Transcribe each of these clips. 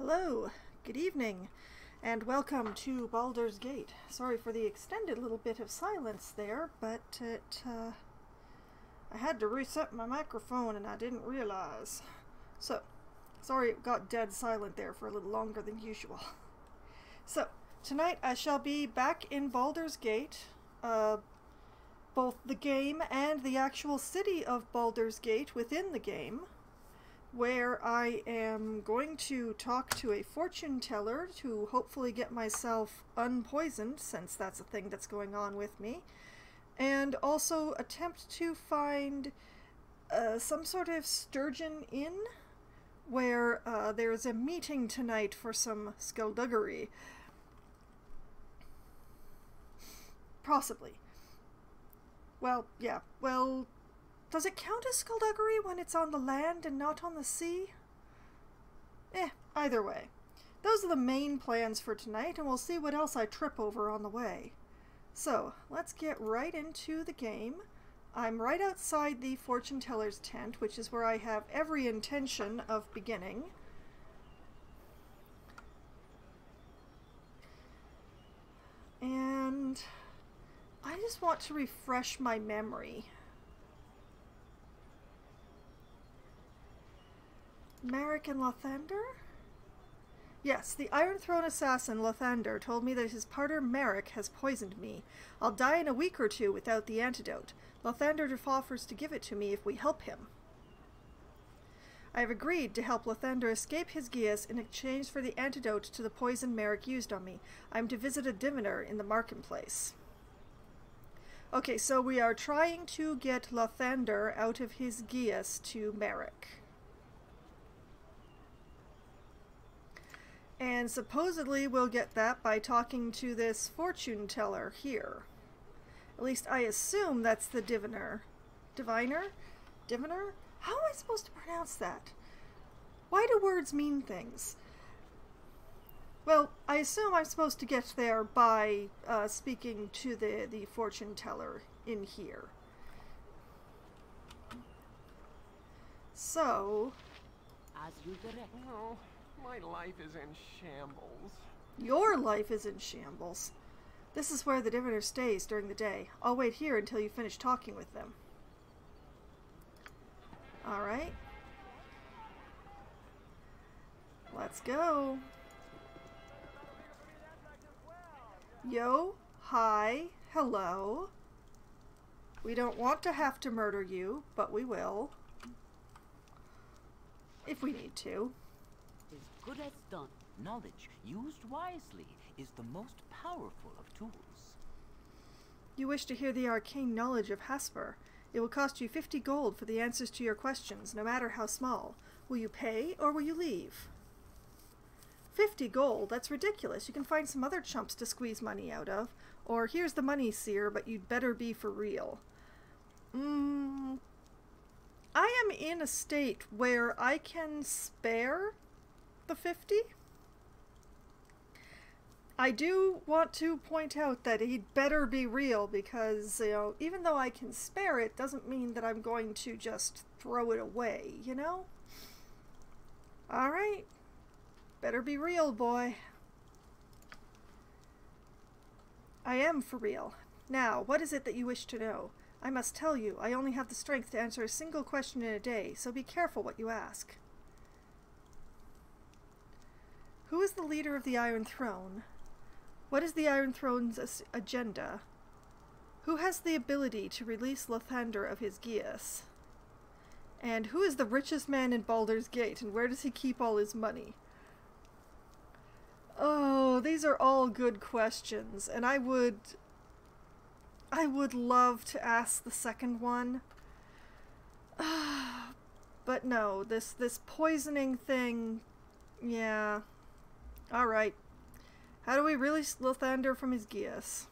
Hello, good evening, and welcome to Baldur's Gate. Sorry for the extended little bit of silence there, but I had to reset my microphone and I didn't realize. So, sorry it got dead silent there for a little longer than usual. So, tonight I shall be back in Baldur's Gate, both the game and the actual city of Baldur's Gate within the game, where I am going to talk to a fortune teller to hopefully get myself unpoisoned, since that's a thing that's going on with me, and also attempt to find some sort of Sturgeon Inn, where there's a meeting tonight for some skullduggery. Possibly. Well, yeah, well, does it count as skullduggery when it's on the land and not on the sea? Either way. Those are the main plans for tonight, and we'll see what else I trip over on the way. So, let's get right into the game. I'm right outside the fortune teller's tent, which is where I have every intention of beginning. And I just want to refresh my memory. Merrick and Lathander? Yes, the Iron Throne assassin Lathander told me that his partner Merrick has poisoned me. I'll die in a week or two without the antidote. Lathander offers to give it to me if we help him. I have agreed to help Lathander escape his geas in exchange for the antidote to the poison Merrick used on me. I am to visit a diviner in the marketplace. Okay, so we are trying to get Lathander out of his geas to Merrick. And supposedly we'll get that by talking to this fortune teller here. At least I assume that's the diviner. Diviner? Diviner? How am I supposed to pronounce that? Why do words mean things? Well, I assume I'm supposed to get there by speaking to the fortune teller in here. So, as you direct. No, my life is in shambles. Your life is in shambles. This is where the diviner stays during the day. I'll wait here until you finish talking with them. Alright. Let's go. Yo, hi, hello. We don't want to have to murder you, but we will. If we need to. As good as done. Knowledge, used wisely, is the most powerful of tools. You wish to hear the arcane knowledge of Hasper. It will cost you 50 gold for the answers to your questions, no matter how small. Will you pay, or will you leave? 50 gold? That's ridiculous. You can find some other chumps to squeeze money out of. Or, here's the money, seer, but you'd better be for real. I am in a state where I can spare the 50. I do want to point out that he'd better be real because, you know, even though I can spare it, doesn't mean that I'm going to just throw it away, you know? Alright. Better be real, boy. I am for real. Now, what is it that you wish to know? I must tell you, I only have the strength to answer a single question in a day, so be careful what you ask. Who is the leader of the Iron Throne? What is the Iron Throne's agenda? Who has the ability to release Lathander of his geas? And who is the richest man in Baldur's Gate, and where does he keep all his money? Oh, these are all good questions, and I would love to ask the second one. But no, this poisoning thing, yeah. Alright. How do we release Lathander from his geas?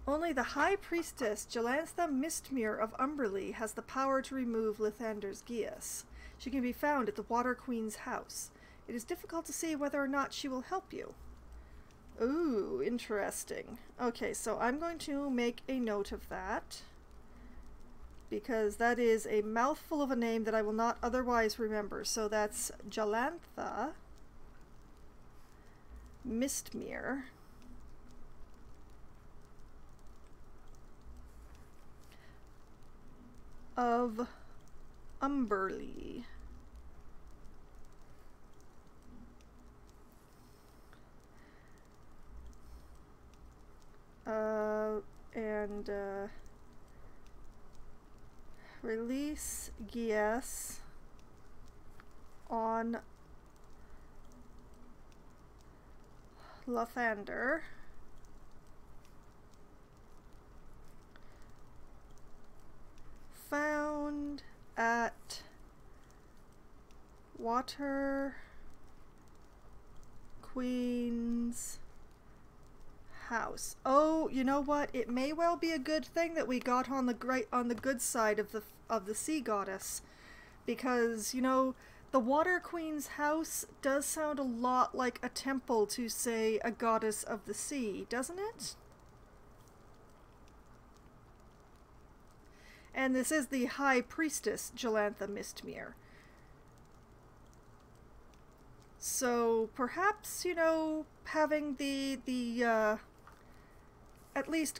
Only the High Priestess Jelantha Mistmere of Umberley has the power to remove Lathander's geas. She can be found at the Water Queen's house. It is difficult to see whether or not she will help you. Ooh, interesting. Okay, so I'm going to make a note of that. because that is a mouthful of a name that I will not otherwise remember. So that's Jalantha Mistmere of Umberlee. Release Gies on Lathander. Found at Water Queen's house. Oh, you know what? It may well be a good thing that we got on the good side of the sea goddess, because you know the Water Queen's house does sound a lot like a temple to, say, a goddess of the sea, doesn't it? And this is the High Priestess Jalantha Mistmere. So perhaps, you know, having the at least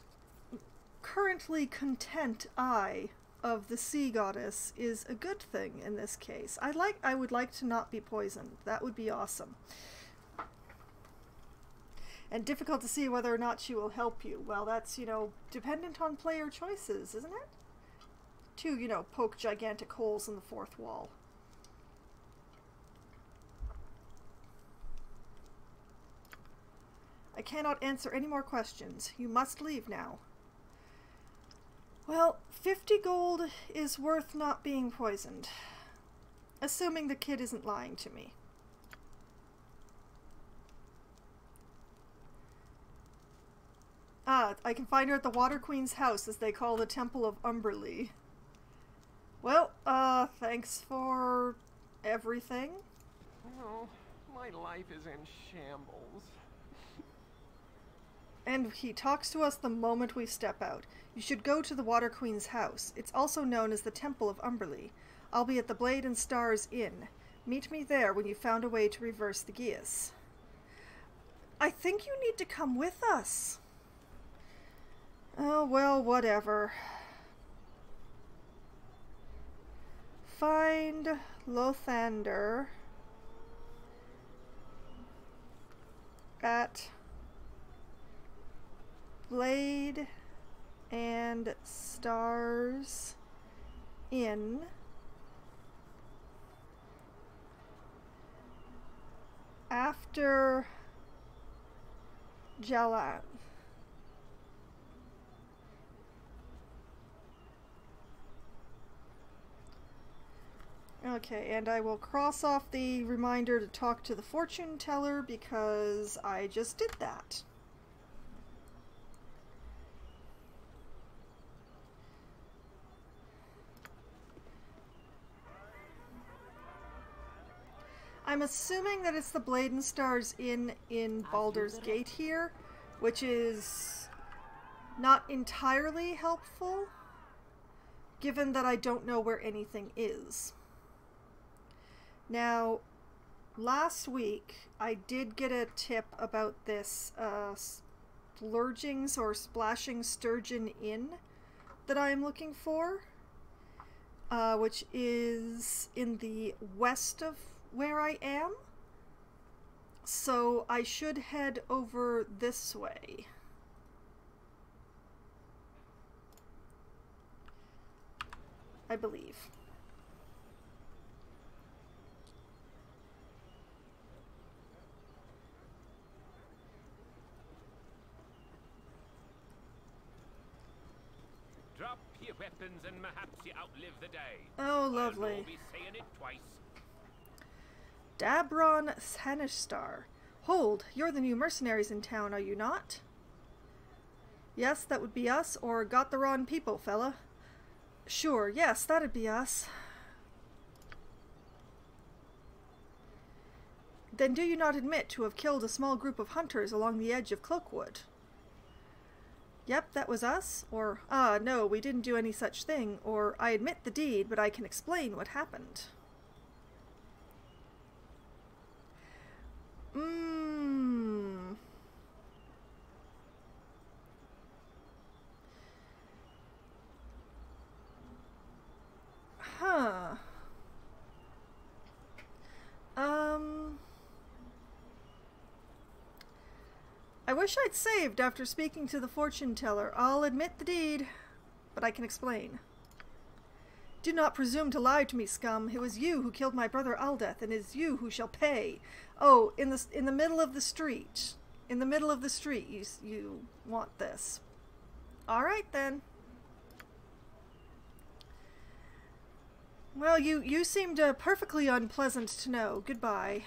currently content eye of the sea goddess is a good thing in this case. I would like to not be poisoned. That would be awesome. And difficult to see whether or not she will help you. Well, that's, you know, dependent on player choices, isn't it? To, you know, poke gigantic holes in the fourth wall. I cannot answer any more questions. You must leave now. Well, 50 gold is worth not being poisoned. Assuming the kid isn't lying to me. Ah, I can find her at the Water Queen's house, as they call the Temple of Umberlee. Well, thanks for everything. Oh, my life is in shambles. And he talks to us the moment we step out. You should go to the Water Queen's house. It's also known as the Temple of Umberlee. I'll be at the Blade and Stars Inn. Meet me there when you've found a way to reverse the Gies. I think you need to come with us. Oh, well, whatever. Find Lathander at Blade and Stars Inn after Jalan. Okay, and I will cross off the reminder to talk to the fortune teller because I just did that. I'm assuming that it's the Blade and Stars Inn in Baldur's Gate here, which is not entirely helpful, given that I don't know where anything is. Now, last week I did get a tip about this Splurgings or Splashing Sturgeon Inn that I am looking for, which is in the west of where I am, so I should head over this way. I believe. Drop your weapons and perhaps you outlive the day. Oh, lovely. I'll be saying it twice. Dabron Sanishtar. Hold, you're the new mercenaries in town, are you not? Yes, that would be us, or got the wrong people, fella. Sure, yes, that'd be us. Then do you not admit to have killed a small group of hunters along the edge of Cloakwood? Yep, that was us. Or, no, we didn't do any such thing. Or, I admit the deed, but I can explain what happened. Huh. I wish I'd saved after speaking to the fortune teller. I'll admit the deed, but I can explain. Do not presume to lie to me, scum. It was you who killed my brother Aldeth, and it is you who shall pay. Oh, in the middle of the street. In the middle of the street, you want this. All right, then. Well, you seemed perfectly unpleasant to know. Goodbye.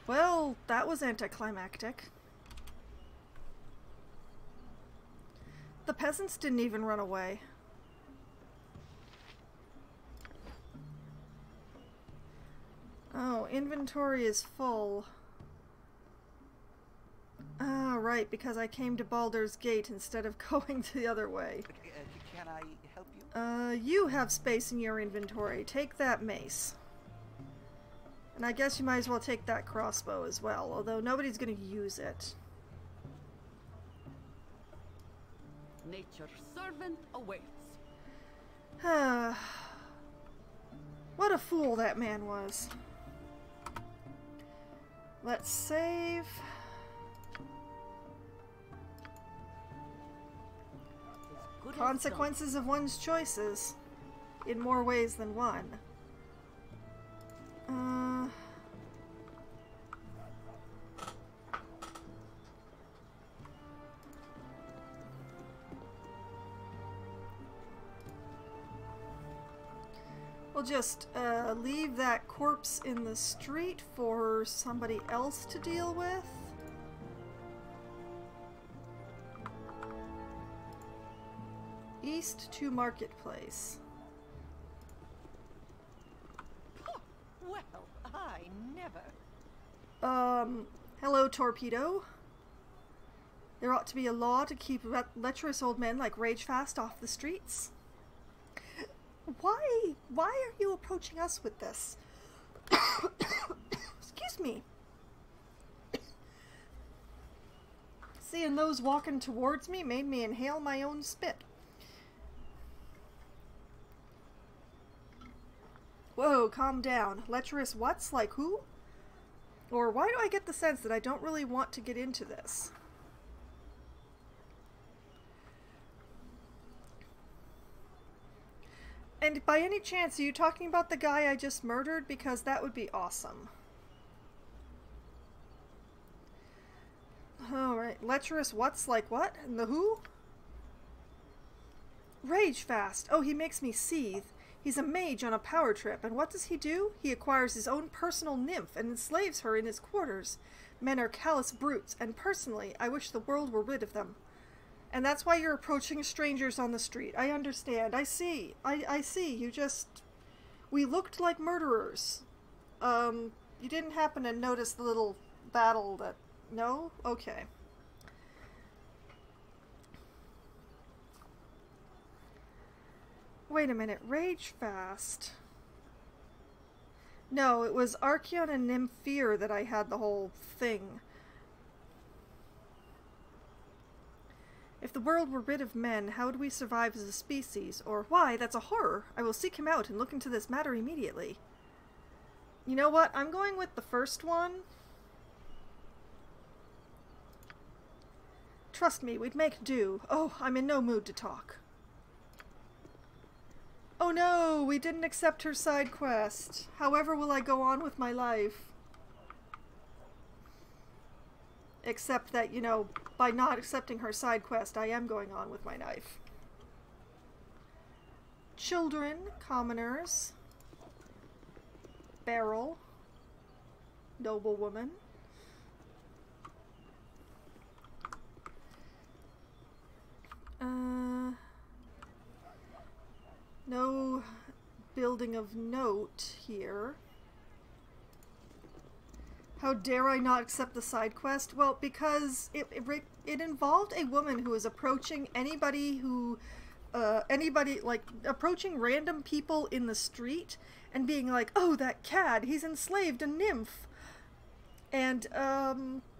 Well, that was anticlimactic. The peasants didn't even run away. Oh, inventory is full. Ah, right, because I came to Baldur's Gate instead of going the other way. Can I help you? You have space in your inventory. Take that mace. And I guess you might as well take that crossbow as well, although nobody's gonna use it. Nature's servant awaits. What a fool that man was. Let's save. Consequences of one's choices. In more ways than one. We'll just leave that corpse in the street for somebody else to deal with. East to Marketplace. Well, I never. Hello, Torpedo. There ought to be a law to keep lecherous old men like Ragefast off the streets. Why are you approaching us with this? Excuse me. Seeing those walking towards me made me inhale my own spit. Whoa, calm down. Lecherous what's? Like who? Or why do I get the sense that I don't really want to get into this? And by any chance, are you talking about the guy I just murdered? Because that would be awesome. Alright, lecherous what's? Like what? And the who? Ragefast. Oh, he makes me seethe. He's a mage on a power trip, and what does he do? He acquires his own personal nymph and enslaves her in his quarters. Men are callous brutes, and personally, I wish the world were rid of them. And that's why you're approaching strangers on the street. I understand. I see. I see. You just... We looked like murderers. You didn't happen to notice the little battle that... No? Okay. Wait a minute, Ragefast. No, it was Archeon and Nymphere that I had the whole thing. If the world were rid of men, how would we survive as a species? Or, why, that's a horror. I will seek him out and look into this matter immediately. You know what? I'm going with the first one. Trust me, we'd make do. Oh, I'm in no mood to talk. Oh no, we didn't accept her side quest. However will I go on with my life? Except that, you know, by not accepting her side quest, I am going on with my life. Children, commoners. Beryl. Noblewoman. No building of note here. How dare I not accept the side quest? Well, because it involved a woman who was approaching anybody who, like, approaching random people in the street and being like, oh, that cad, he's enslaved a nymph. And,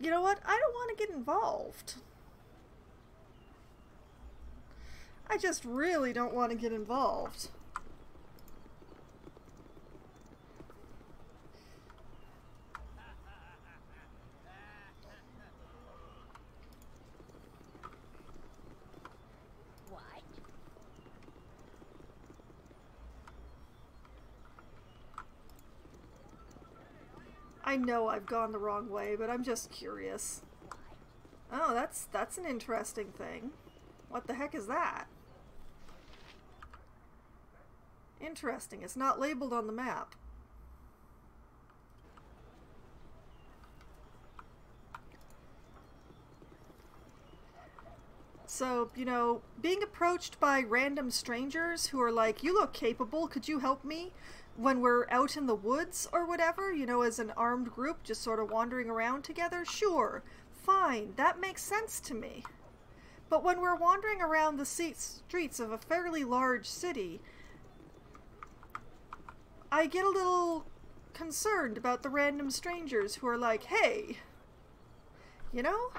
you know what? I don't want to get involved. I just really don't want to get involved. I know I've gone the wrong way, but I'm just curious. Oh, that's an interesting thing. What the heck is that? Interesting. It's not labeled on the map. So, you know, being approached by random strangers who are like, you look capable, could you help me? When we're out in the woods or whatever, you know, as an armed group just sort of wandering around together, sure, fine, that makes sense to me. But when we're wandering around the streets of a fairly large city, I get a little concerned about the random strangers who are like, hey, you know?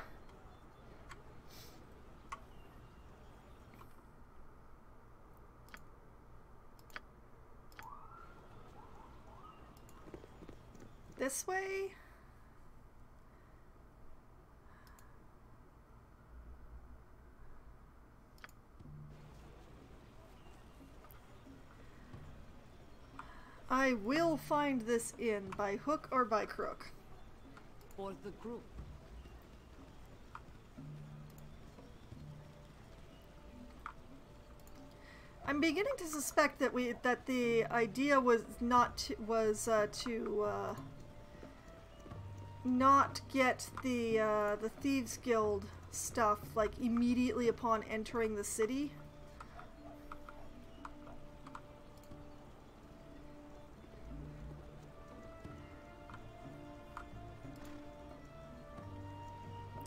This way? I will find this inn by hook or by crook. For the group. I'm beginning to suspect that the idea was to not get the Thieves Guild stuff like immediately upon entering the city.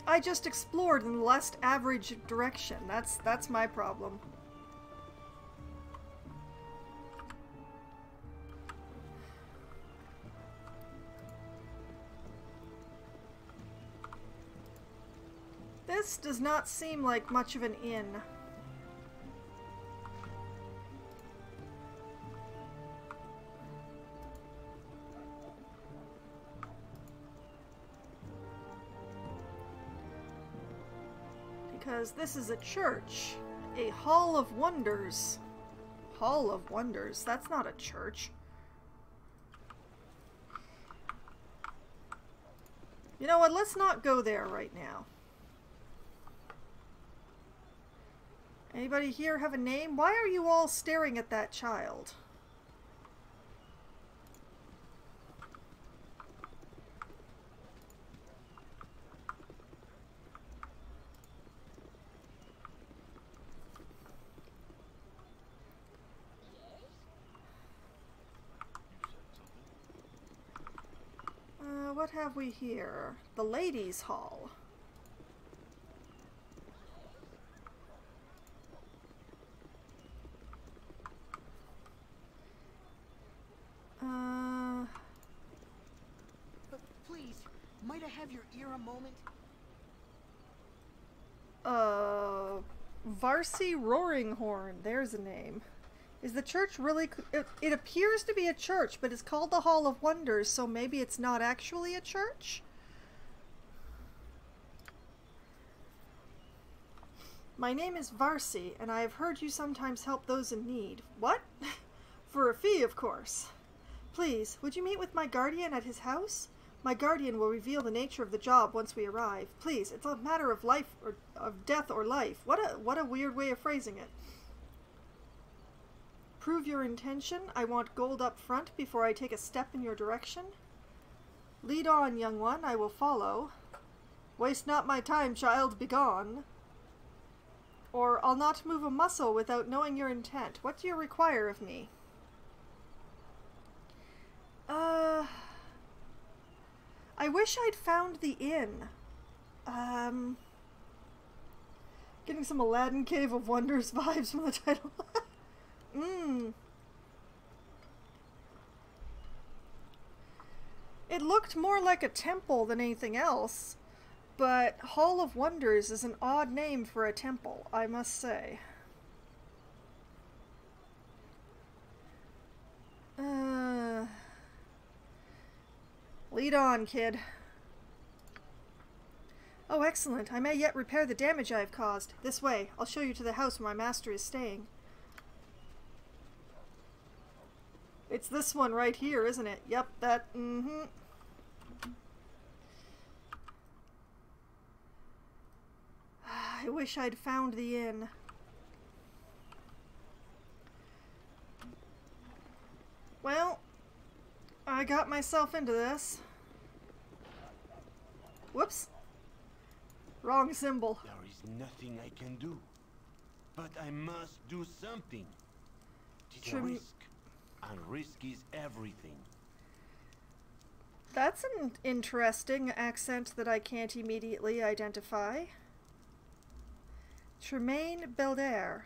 I just explored in the less average direction. That's my problem. This does not seem like much of an inn. Because this is a church. A Hall of Wonders. Hall of Wonders? That's not a church. You know what? Let's not go there right now. Anybody here have a name? Why are you all staring at that child? What have we here? The Ladies' Hall. Please, might I have your ear a moment? Varsi Roaring Horn. There's a name. Is the church really... It appears to be a church, but it's called the Hall of Wonders, so maybe it's not actually a church? My name is Varsi, and I have heard you sometimes help those in need. What? For a fee, of course. Please, would you meet with my guardian at his house? My guardian will reveal the nature of the job once we arrive. Please, it's a matter of life or of death or life. What a weird way of phrasing it. Prove your intention. I want gold up front before I take a step in your direction. Lead on, young one. I will follow. Waste not my time, child. Begone. or I'll not move a muscle without knowing your intent. What do you require of me? I wish I'd found the inn. Getting some Aladdin Cave of Wonders vibes from the title. It looked more like a temple than anything else, but Hall of Wonders is an odd name for a temple, I must say. Lead on, kid. Oh, excellent. I may yet repair the damage I have caused. This way. I'll show you to the house where my master is staying. It's this one right here, isn't it? Yep, that, I wish I'd found the inn. Well, I got myself into this. Whoops. Wrong symbol. There is nothing I can do. But I must do something. It's a risk. And risk is everything. That's an interesting accent that I can't immediately identify. Tremaine Baldur.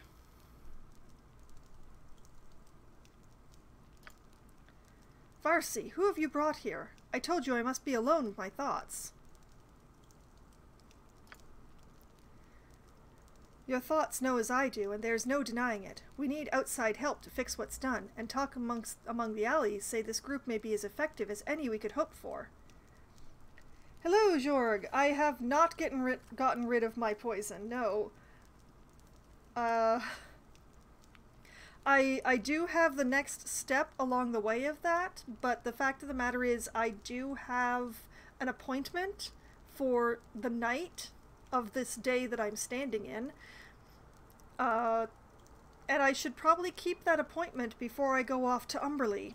Varsi, who have you brought here? I told you I must be alone with my thoughts. Your thoughts know as I do, and there's no denying it. We need outside help to fix what's done, and talk among the alleys say this group may be as effective as any we could hope for. Hello, Jorg. I have not gotten rid of my poison, no. I do have the next step along the way of that, but the fact of the matter is I do have an appointment for the night of this day that I'm standing in. And I should probably keep that appointment before I go off to Umberlee.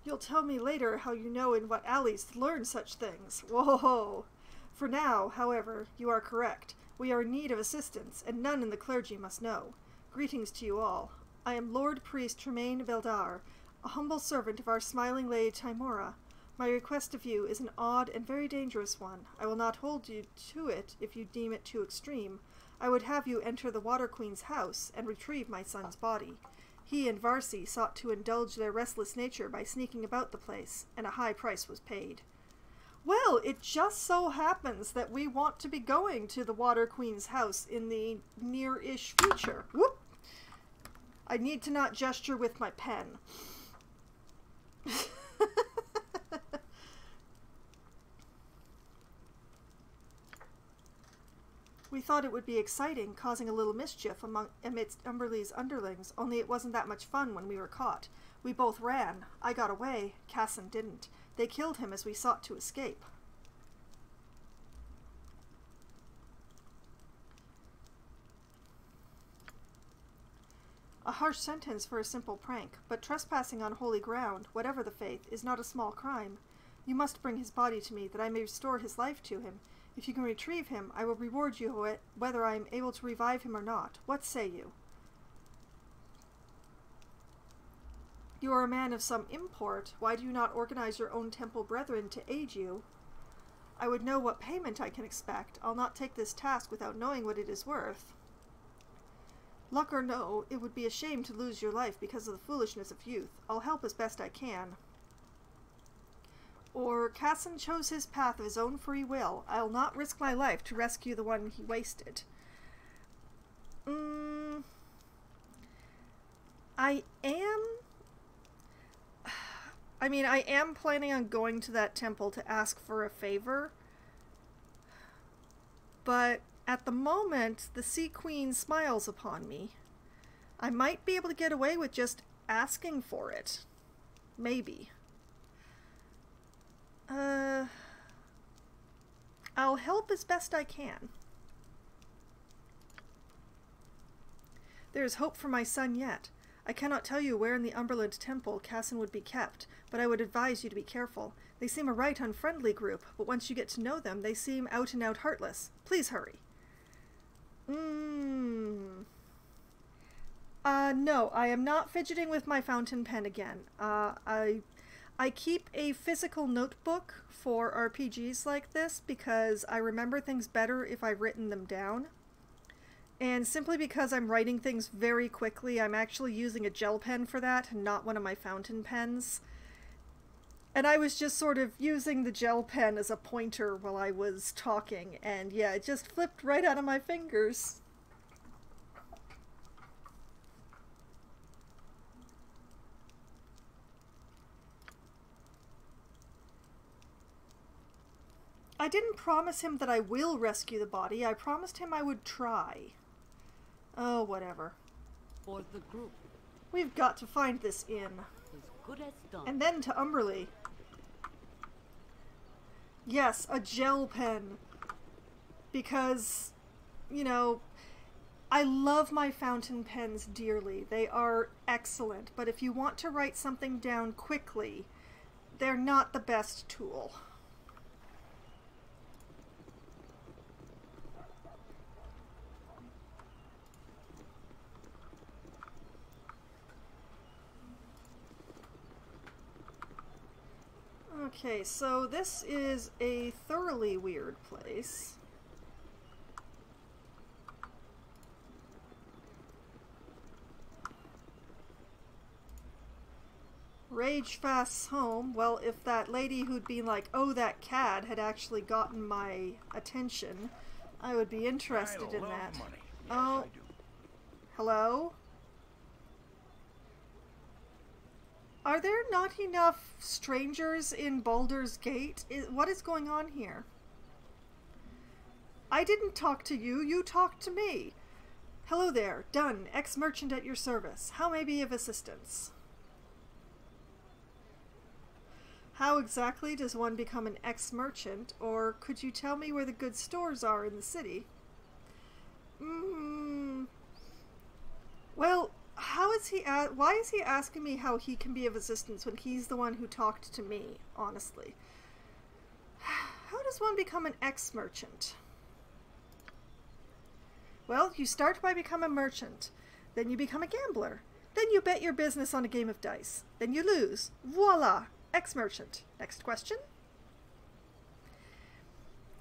You'll tell me later how you know in what alleys to learn such things. Whoa! For now, however, you are correct. We are in need of assistance, and none in the clergy must know. Greetings to you all. I am Lord Priest Tremaine Baldur, a humble servant of our smiling lady Timora. My request of you is an odd and very dangerous one. I will not hold you to it if you deem it too extreme. I would have you enter the Water Queen's house and retrieve my son's body. He and Varsi sought to indulge their restless nature by sneaking about the place, and a high price was paid. Well, it just so happens that we want to be going to the Water Queen's house in the near-ish future. Whoop! I need to not gesture with my pen. We thought it would be exciting, causing a little mischief amidst Umberlee's underlings, only it wasn't that much fun when we were caught. We both ran. I got away. Casson didn't. They killed him as we sought to escape. A harsh sentence for a simple prank, but trespassing on holy ground, whatever the faith, is not a small crime. You must bring his body to me, that I may restore his life to him. If you can retrieve him, I will reward you whether I am able to revive him or not. What say you? You are a man of some import. Why do you not organize your own temple brethren to aid you? I would know what payment I can expect. I'll not take this task without knowing what it is worth. Luck or no, it would be a shame to lose your life because of the foolishness of youth. I'll help as best I can. Or Casson chose his path of his own free will. I'll not risk my life to rescue the one he wasted. I am planning on going to that temple to ask for a favor. But at the moment, the Sea Queen smiles upon me. I might be able to get away with just asking for it. Maybe. I'll help as best I can. There is hope for my son yet. I cannot tell you where in the Umberland Temple Cassin would be kept, but I would advise you to be careful. They seem a right unfriendly group, but once you get to know them, they seem out-and-out heartless. Please hurry. No, I am not fidgeting with my fountain pen again. I keep a physical notebook for RPGs like this because I remember things better if I've written them down. And simply because I'm writing things very quickly, I'm actually using a gel pen for that, and not one of my fountain pens. And I was just sort of using the gel pen as a pointer while I was talking, and yeah, it just flipped right out of my fingers. I didn't promise him that I will rescue the body. I promised him I would try. Oh, whatever. For the group. We've got to find this inn. As good as done. And then to Umberley. Yes, a gel pen. Because, you know, I love my fountain pens dearly. They are excellent. But if you want to write something down quickly, they're not the best tool. Okay, so this is a thoroughly weird place. Rage Fast's home. Well, if that lady who'd been like, oh, that cad, had actually gotten my attention, I would be interested in that. Money. Yes, Oh, I do. hello? Are there not enough strangers in Baldur's Gate? What is going on here? I didn't talk to you, you talked to me. Hello there, Dunn, ex-merchant at your service. How may I be of assistance? How exactly does one become an ex-merchant, or could you tell me where the good stores are in the city? Well, why is he asking me how he can be of assistance when he's the one who talked to me, honestly? How does one become an ex-merchant? Well, you start by becoming a merchant. Then you become a gambler. Then you bet your business on a game of dice. Then you lose. Voila! Ex-merchant. Next question.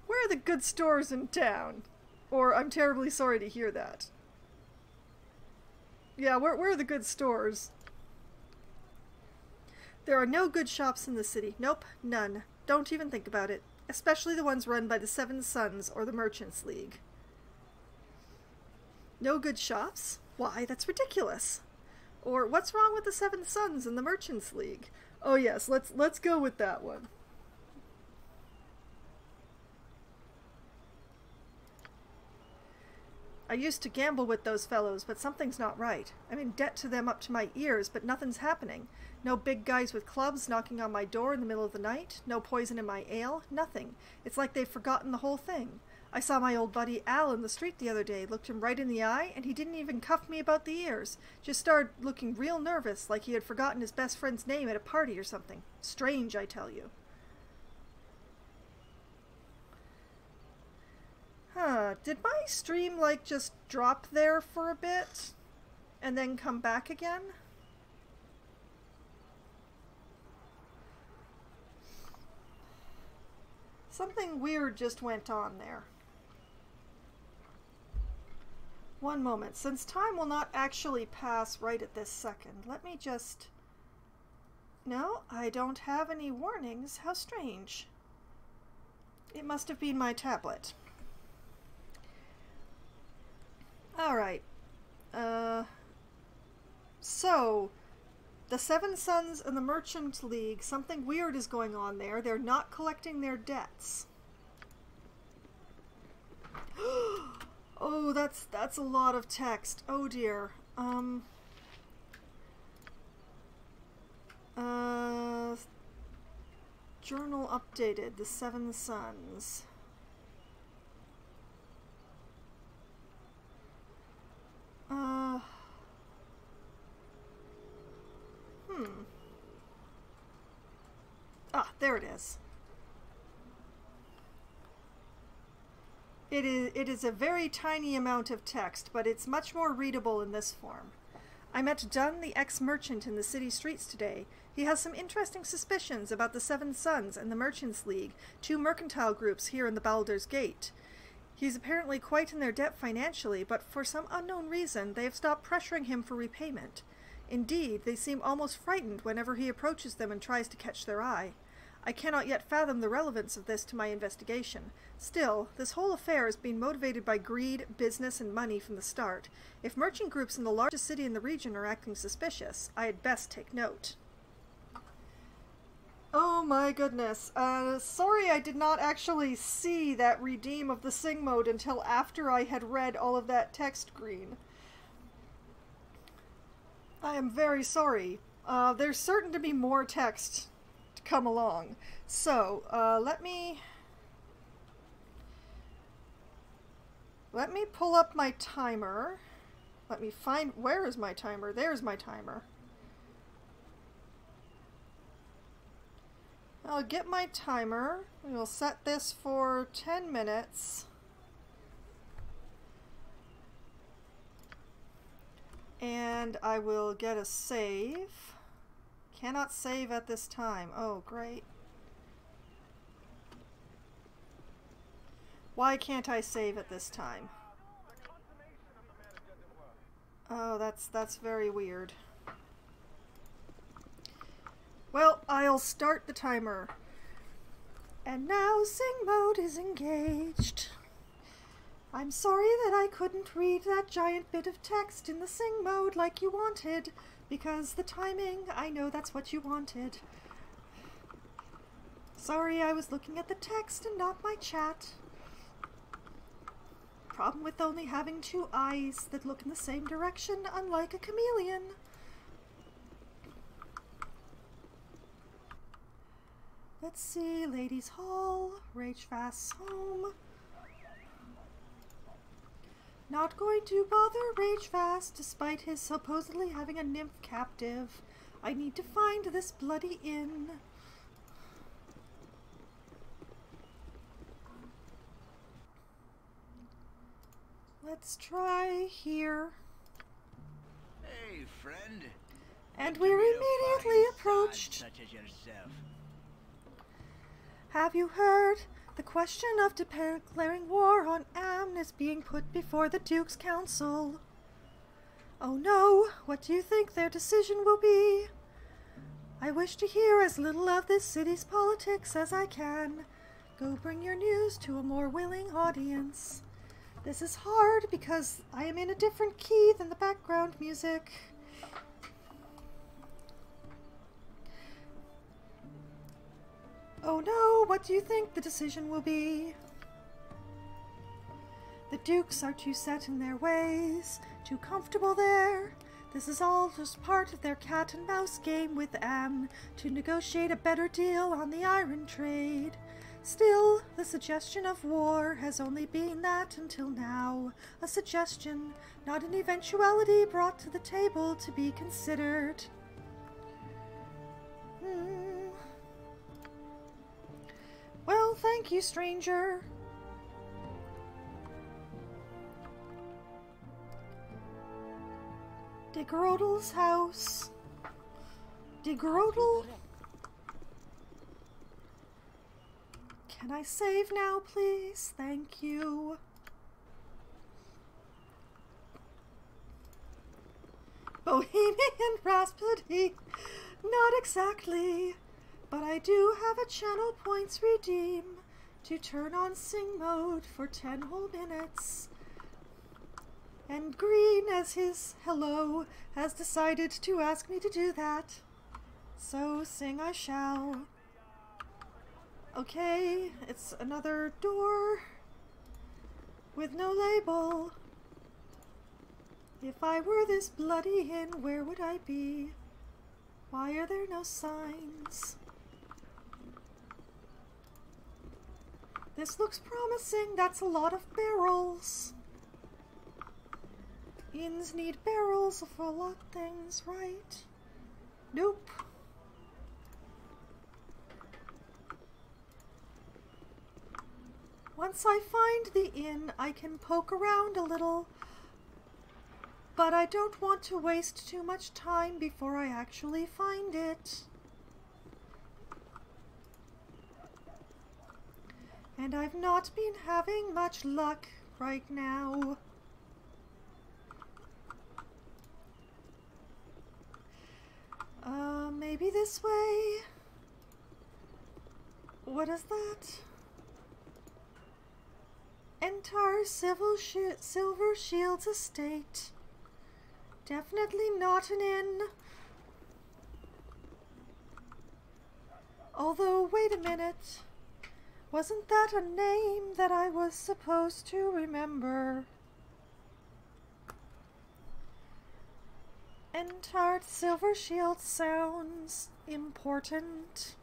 Where are the good stores in town? Or, I'm terribly sorry to hear that. Yeah, where are the good stores? There are no good shops in the city. Nope, none. Don't even think about it. Especially the ones run by the Seven Sons or the Merchants League. No good shops? Why, that's ridiculous. Or what's wrong with the Seven Sons and the Merchants League? Oh yes, let's go with that one. I used to gamble with those fellows, but something's not right. I'm in debt to them up to my ears, but nothing's happening. No big guys with clubs knocking on my door in the middle of the night. No poison in my ale. Nothing. It's like they've forgotten the whole thing. I saw my old buddy Al in the street the other day, looked him right in the eye, and he didn't even cuff me about the ears. Just started looking real nervous, like he had forgotten his best friend's name at a party or something. Strange, I tell you. Huh, did my stream, like, just drop there for a bit? And then come back again? Something weird just went on there. One moment. Since time will not actually pass right at this second, let me just... No, I don't have any warnings. How strange. It must have been my tablet. Alright. So, the Seven Sons and the Merchant League, something weird is going on there. They're not collecting their debts. Oh, that's a lot of text. Oh dear. Journal updated. The Seven Sons. is. It is a very tiny amount of text, but it's much more readable in this form. I met Dunn, the ex-merchant, in the city streets today. He has some interesting suspicions about the Seven Sons and the Merchants League, two mercantile groups here in the Baldur's Gate. He's apparently quite in their debt financially, but for some unknown reason they have stopped pressuring him for repayment. Indeed, they seem almost frightened whenever he approaches them and tries to catch their eye. I cannot yet fathom the relevance of this to my investigation. Still, this whole affair has been motivated by greed, business, and money from the start. If merchant groups in the largest city in the region are acting suspicious, I had best take note. Oh my goodness. Sorry I did not actually see that redeem of the sing mode until after I had read all of that text green. I am very sorry. There's certain to be more text to come along. So, let me pull up my timer. Let me find, where is my timer? There's my timer. I'll get my timer. We'll set this for 10 minutes. And I will get a save. Cannot save at this time. Oh, great. Why can't I save at this time? Oh, that's very weird. Well, I'll start the timer. And now sing mode is engaged. I'm sorry that I couldn't read that giant bit of text in the sing mode like you wanted, because the timing, I know that's what you wanted. Sorry, I was looking at the text and not my chat. Problem with only having two eyes that look in the same direction, unlike a chameleon. Let's see, Ladies' Hall, Ragefast's home. Not going to bother Ragefast, despite his supposedly having a nymph captive. I need to find this bloody inn. Let's try here. Hey, friend. And we're immediately approached. Such as yourself. Have you heard? The question of declaring war on Amn is being put before the Duke's Council. Oh no, what do you think their decision will be? I wish to hear as little of this city's politics as I can. Go bring your news to a more willing audience. This is hard because I am in a different key than the background music. Oh no, what do you think the decision will be? The Dukes are too set in their ways, too comfortable there. This is all just part of their cat and mouse game with Amn to negotiate a better deal on the iron trade. Still, the suggestion of war has only been that until now. A suggestion, not an eventuality brought to the table to be considered. Well, thank you, stranger. DeGrodel's house. DeGrodel? Can I save now, please? Thank you. Bohemian Rhapsody? Not exactly. But I do have a channel points redeem to turn on sing mode for 10 whole minutes. And Green, as his hello, has decided to ask me to do that. So sing I shall. Okay, it's another door with no label. If I were this bloody inn, where would I be? Why are there no signs? This looks promising. That's a lot of barrels. Inns need barrels for a lot of things, right? Nope. once I find the inn, I can poke around a little. But I don't want to waste too much time before I actually find it. And I've not been having much luck right now. Maybe this way? What is that? Enter Silver Shields Estate. Definitely not an inn. Although, wait a minute. Wasn't that a name that I was supposed to remember? Entart Silver Shield sounds important.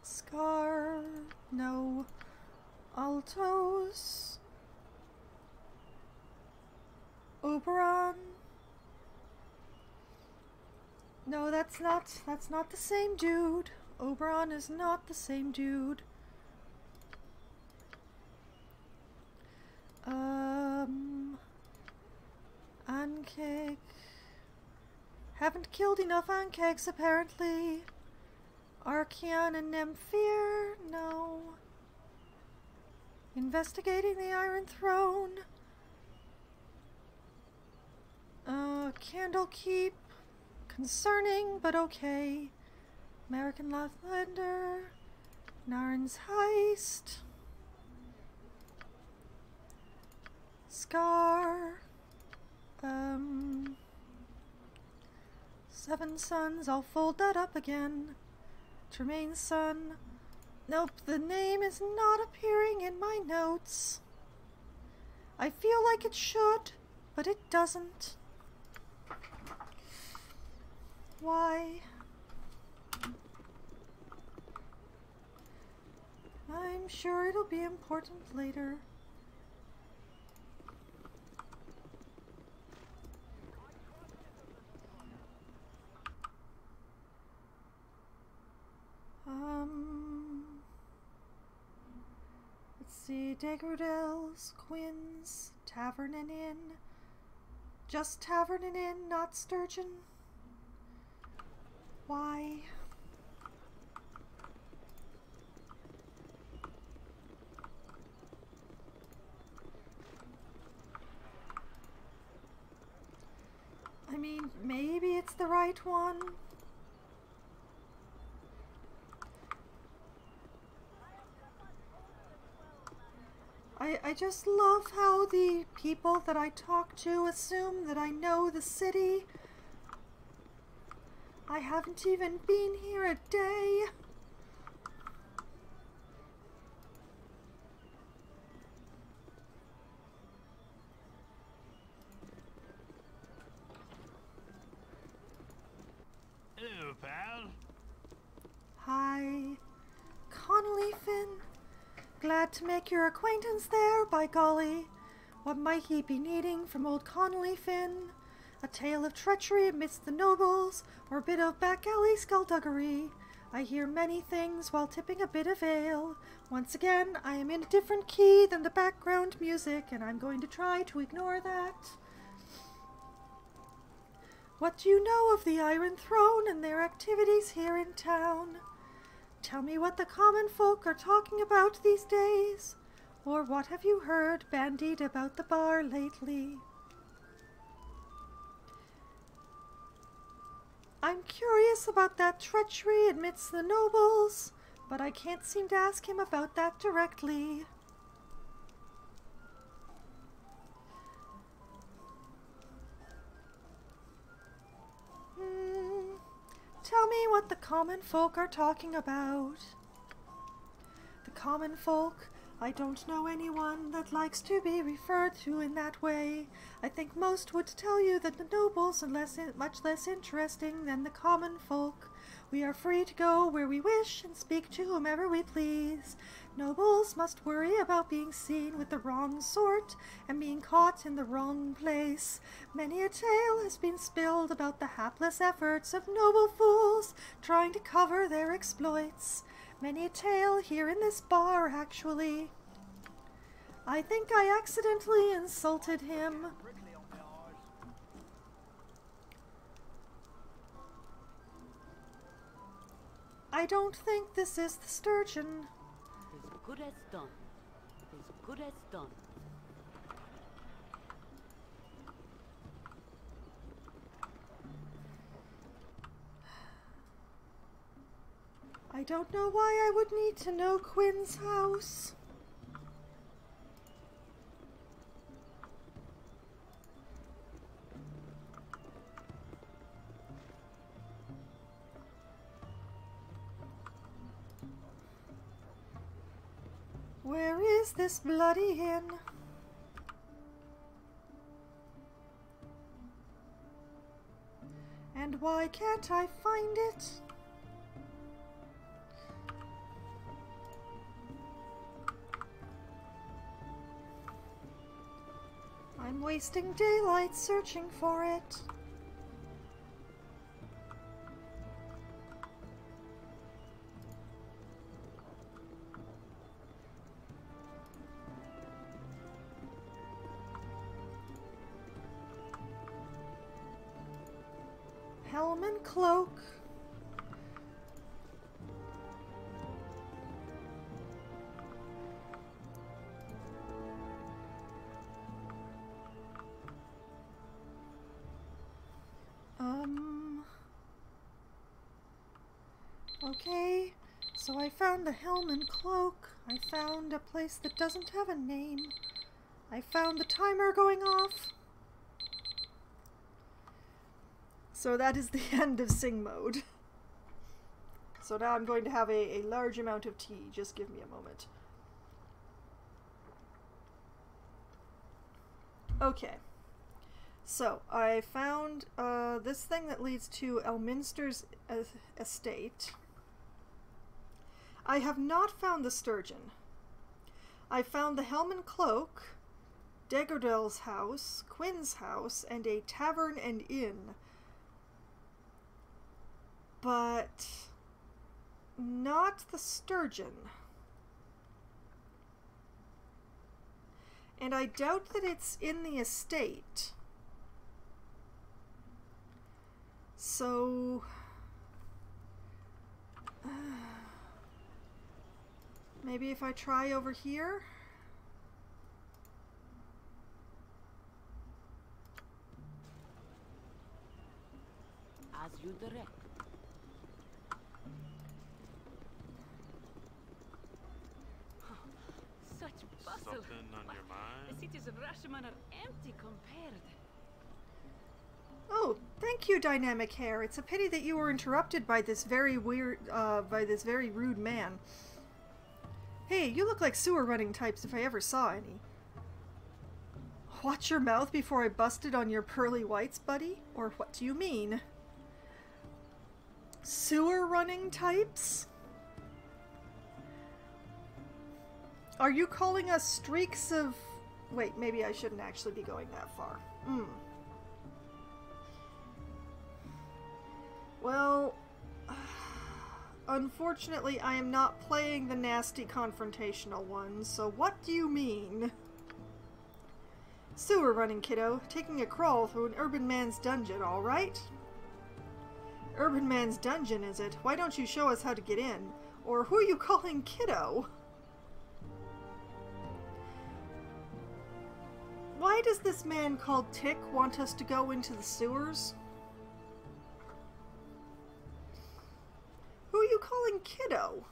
Scar, no. Altos. Oberon. No, that's not the same dude. Oberon is not the same dude. Ankeg. Haven't killed enough Ankegs apparently. Archeon and Nymphere? No. Investigating the Iron Throne. Candlekeep. Concerning, but okay. American Lathlander. Narn's Heist. Scar. Seven Sons. I'll fold that up again. Tremaine's son. Nope, the name is not appearing in my notes. I feel like it should, but it doesn't. Why? I'm sure it'll be important later. Let's see, Degrodels, Quinns, Tavern and Inn. Just Tavern and Inn, not Sturgeon. Why? I mean, maybe it's the right one. I just love how the people that I talk to assume that I know the city. I haven't even been here a day. Hello, pal. Hi. Connolly Finn. Glad to make your acquaintance there, by golly. What might he be needing from old Connolly Finn? A tale of treachery amidst the nobles, or a bit of back alley skullduggery? I hear many things while tipping a bit of ale. Once again, I am in a different key than the background music, and I'm going to try to ignore that. What do you know of the Iron Throne and their activities here in town? Tell me what the common folk are talking about these days. Or what have you heard bandied about the bar lately? I'm curious about that treachery amidst the nobles, but I can't seem to ask him about that directly. Tell me what the common folk are talking about. The common folk? I don't know anyone that likes to be referred to in that way. I think most would tell you that the nobles are much less interesting than the common folk. We are free to go where we wish and speak to whomever we please. Nobles must worry about being seen with the wrong sort and being caught in the wrong place. Many a tale has been spilled about the hapless efforts of noble fools trying to cover their exploits. Many a tale here in this bar, actually. I think I accidentally insulted him. I don't think this is the sturgeon. As good as done. As good as done. I don't know why I would need to know Quinn's house. Where is this bloody inn? And why can't I find it? I'm wasting daylight searching for it. Helm and cloak. Okay, so I found the helm and cloak. I found a place that doesn't have a name. I found the timer going off. So that is the end of sing mode. So now I'm going to have a large amount of tea. Just give me a moment. Okay. So, I found this thing that leads to Elminster's estate. I have not found the sturgeon. I found the helm and cloak, Degardell's house, Quinn's house, and a tavern and inn. But not the sturgeon. And I doubt that it's in the estate. So maybe if I try over here. As you direct. Such bustle. Something on your mind? The cities of Rashomon are empty compared. Oh, thank you, Dynamic Hair. It's a pity that you were interrupted by this very rude man. Hey, you look like sewer running types if I ever saw any. Watch your mouth before I busted on your pearly whites, buddy? Or what do you mean? Sewer running types? Are you calling us streaks of... Wait, maybe I shouldn't actually be going that far. Well, unfortunately I am not playing the nasty confrontational one, so what do you mean? Sewer running, kiddo. Taking a crawl through an urban man's dungeon, alright? Urban man's dungeon, is it? Why don't you show us how to get in? Or who are you calling kiddo? Why does this man called Tick want us to go into the sewers? Who are you calling kiddo?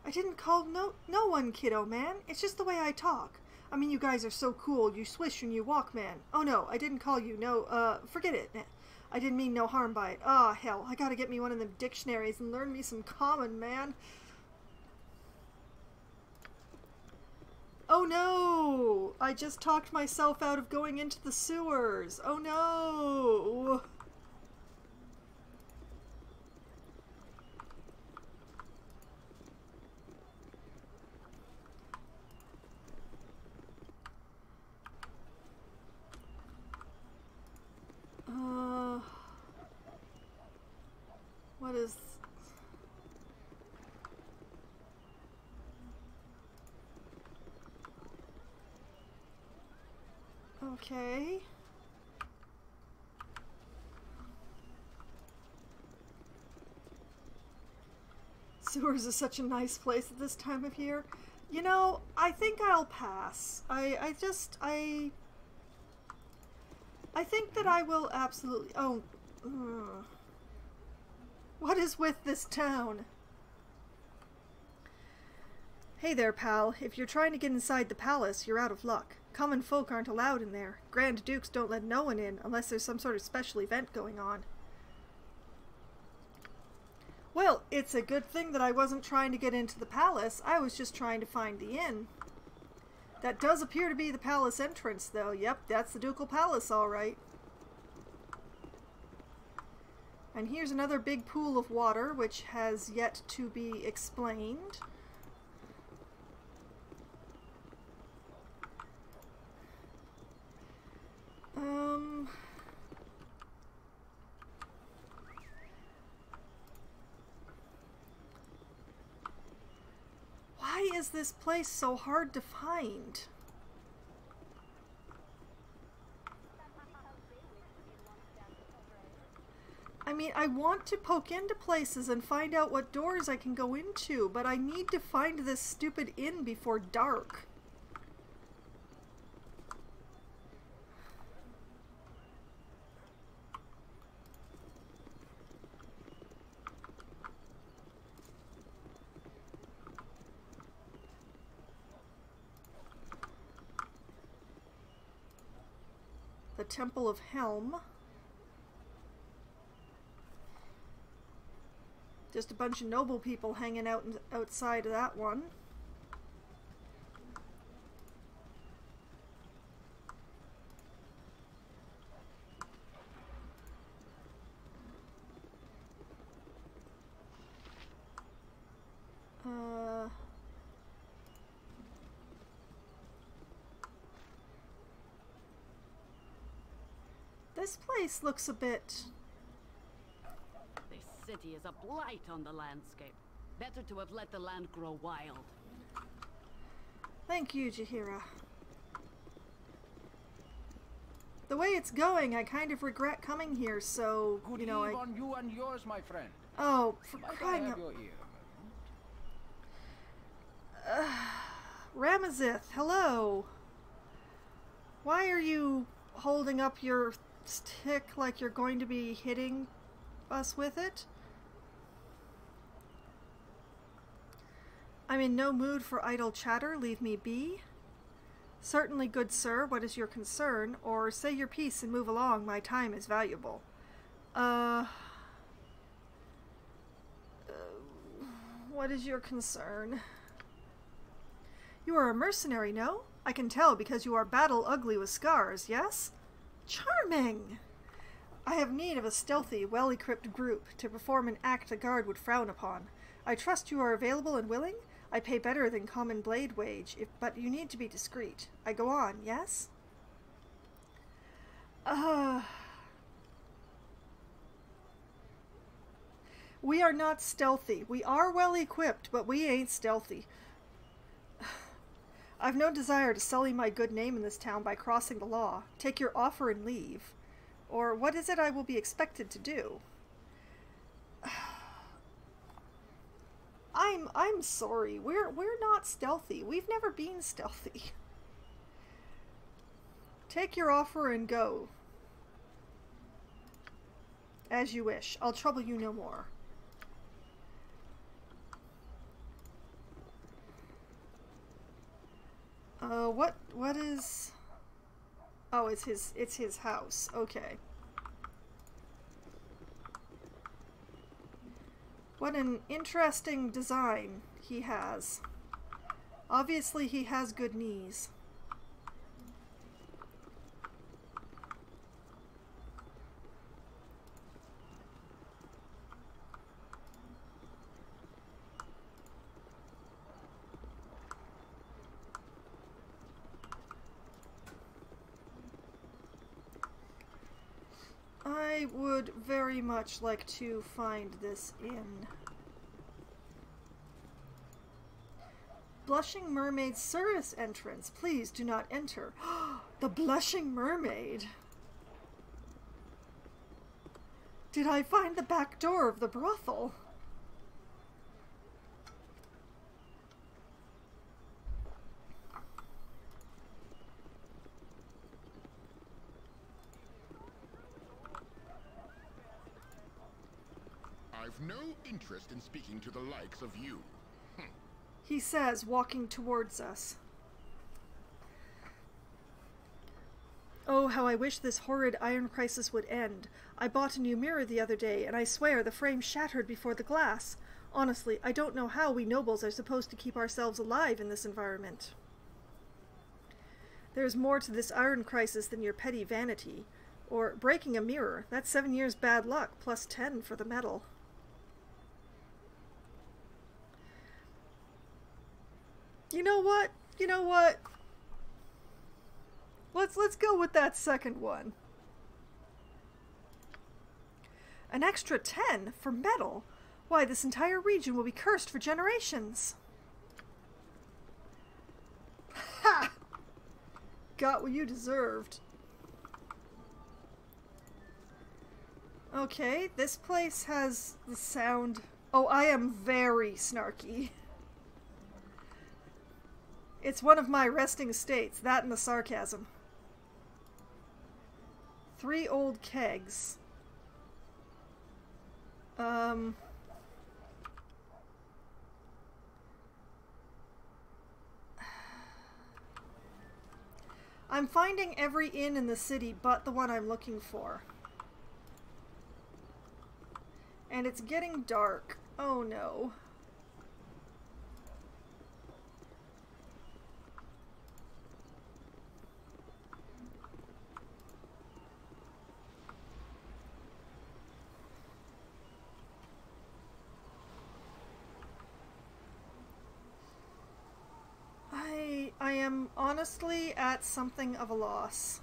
I didn't call no one kiddo, man. It's just the way I talk. I mean, you guys are so cool. You swish when you walk, man. Oh no, I didn't call you forget it. I didn't mean no harm by it. Ah, hell, I gotta get me one of them dictionaries and learn me some common, man. Oh no! I just talked myself out of going into the sewers. Oh no! What is... Okay. Sewers is such a nice place at this time of year. You know, I think I'll pass. I think that I will absolutely... Oh. What is with this town? Hey there, pal. If you're trying to get inside the palace, you're out of luck. Common folk aren't allowed in there. Grand Dukes don't let no one in unless there's some sort of special event going on. Well, it's a good thing that I wasn't trying to get into the palace. I was just trying to find the inn. That does appear to be the palace entrance, though. Yep, that's the Ducal Palace, all right. And here's another big pool of water, which has yet to be explained. Why is this place so hard to find? I mean, I want to poke into places and find out what doors I can go into, but I need to find this stupid inn before dark. The Temple of Helm. Just a bunch of noble people hanging out outside of that one. This place looks a bit... This city is a blight on the landscape. Better to have let the land grow wild. Thank you, Jaheira. The way it's going, I kind of regret coming here, so, Good you know, eve on you and yours, my friend. Oh, for Might I crying have out... your ear? Ramazith, hello. Why are you holding up your stick like you're going to be hitting us with it? I'm in no mood for idle chatter. Leave me be. Certainly, good sir. What is your concern? Or say your piece and move along. My time is valuable. What is your concern? You are a mercenary, no? I can tell because you are battle ugly with scars, yes? Charming! I have need of a stealthy, well-equipped group to perform an act a guard would frown upon. I trust you are available and willing? I pay better than common blade wage, but you need to be discreet. I go on, yes? We are not stealthy. We are well-equipped, but we ain't stealthy. I've no desire to sully my good name in this town by crossing the law. Take your offer and leave. Or what is it I will be expected to do? I'm sorry. We're not stealthy. We've never been stealthy. Take your offer and go. As you wish. I'll trouble you no more. What is... Oh, it's his house. Okay. What an interesting design he has. Obviously he has good knees. I would very much like to find this inn. Blushing Mermaid service entrance. Please do not enter. The blushing mermaid. Did I find the back door of the brothel? I've no interest in speaking to the likes of you. He says, walking towards us. Oh, how I wish this horrid iron crisis would end. I bought a new mirror the other day, and I swear the frame shattered before the glass. Honestly, I don't know how we nobles are supposed to keep ourselves alive in this environment. There's more to this iron crisis than your petty vanity. Or breaking a mirror. That's 7 years bad luck, plus 10 for the metal. You know what? You know what? Let's go with that second one. An extra 10 for metal? Why, this entire region will be cursed for generations. Ha! Got what you deserved. Okay, this place has the sound... Oh, I am very snarky. It's one of my resting states, that and the sarcasm. 3 old kegs. I'm finding every inn in the city but the one I'm looking for. And it's getting dark. Oh no. I am honestly at something of a loss.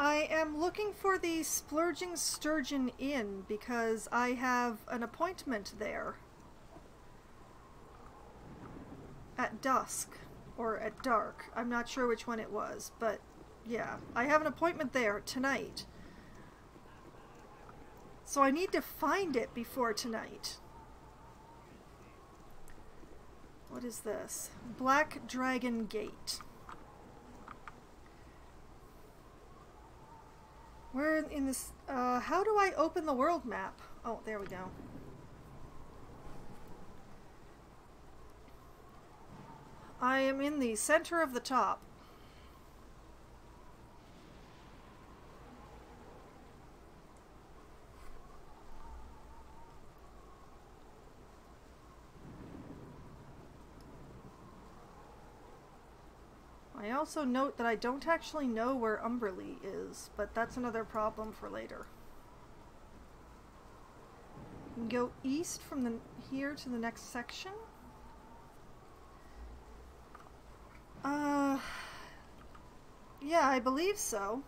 I am looking for the Splurging Sturgeon Inn because I have an appointment there at dusk or at dark. I'm not sure which one it was, but yeah, I have an appointment there tonight. So I need to find it before tonight. What is this? Black Dragon Gate. Where in this, how do I open the world map? Oh, there we go. I am in the center of the top. I also note that I don't actually know where Umberlee is, but that's another problem for later. You can go east from here to the next section. Yeah, I believe so.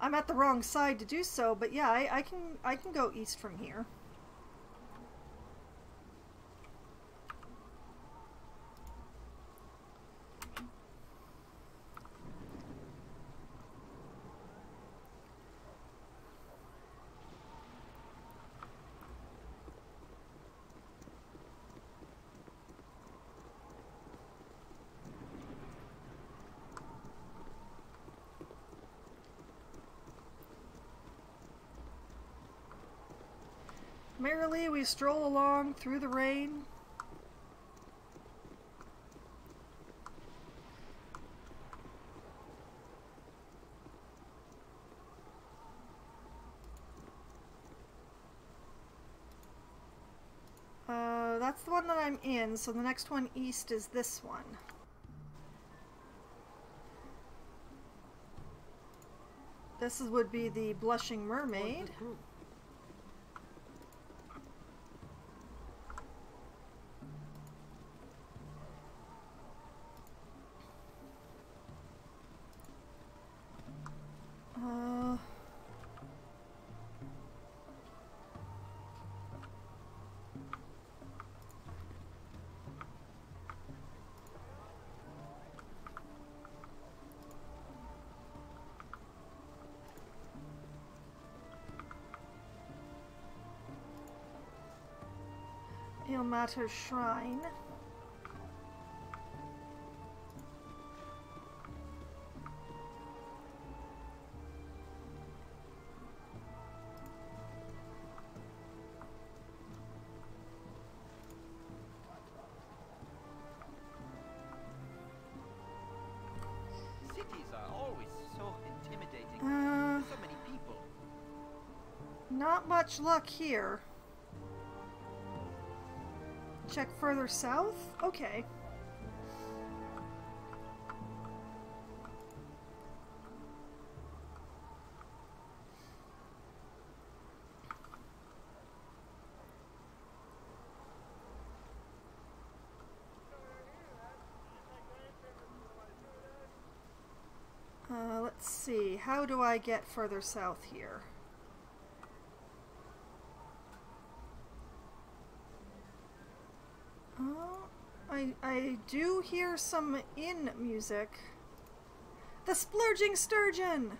I'm at the wrong side to do so, but yeah, I can go east from here. Merrily we stroll along through the rain. That's the one that I'm in, so the next one east is this one. This would be the Blushing Mermaid. Ilmater's Shrine. Cities are always so intimidating. So many people. Not much luck here. Check further south? Okay. Let's see. How do I get further south here? I do hear some inn music. The Splurging Sturgeon!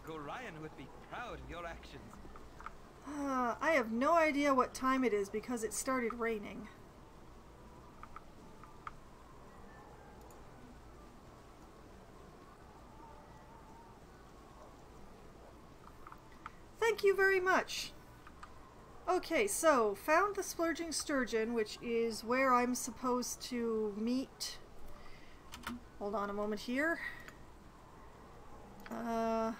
Gorion would be proud of your actions. I have no idea what time it is because it started raining. Thank you very much. Okay, so found the Splurging Sturgeon, which is where I'm supposed to meet. Hold on a moment here. Narlin's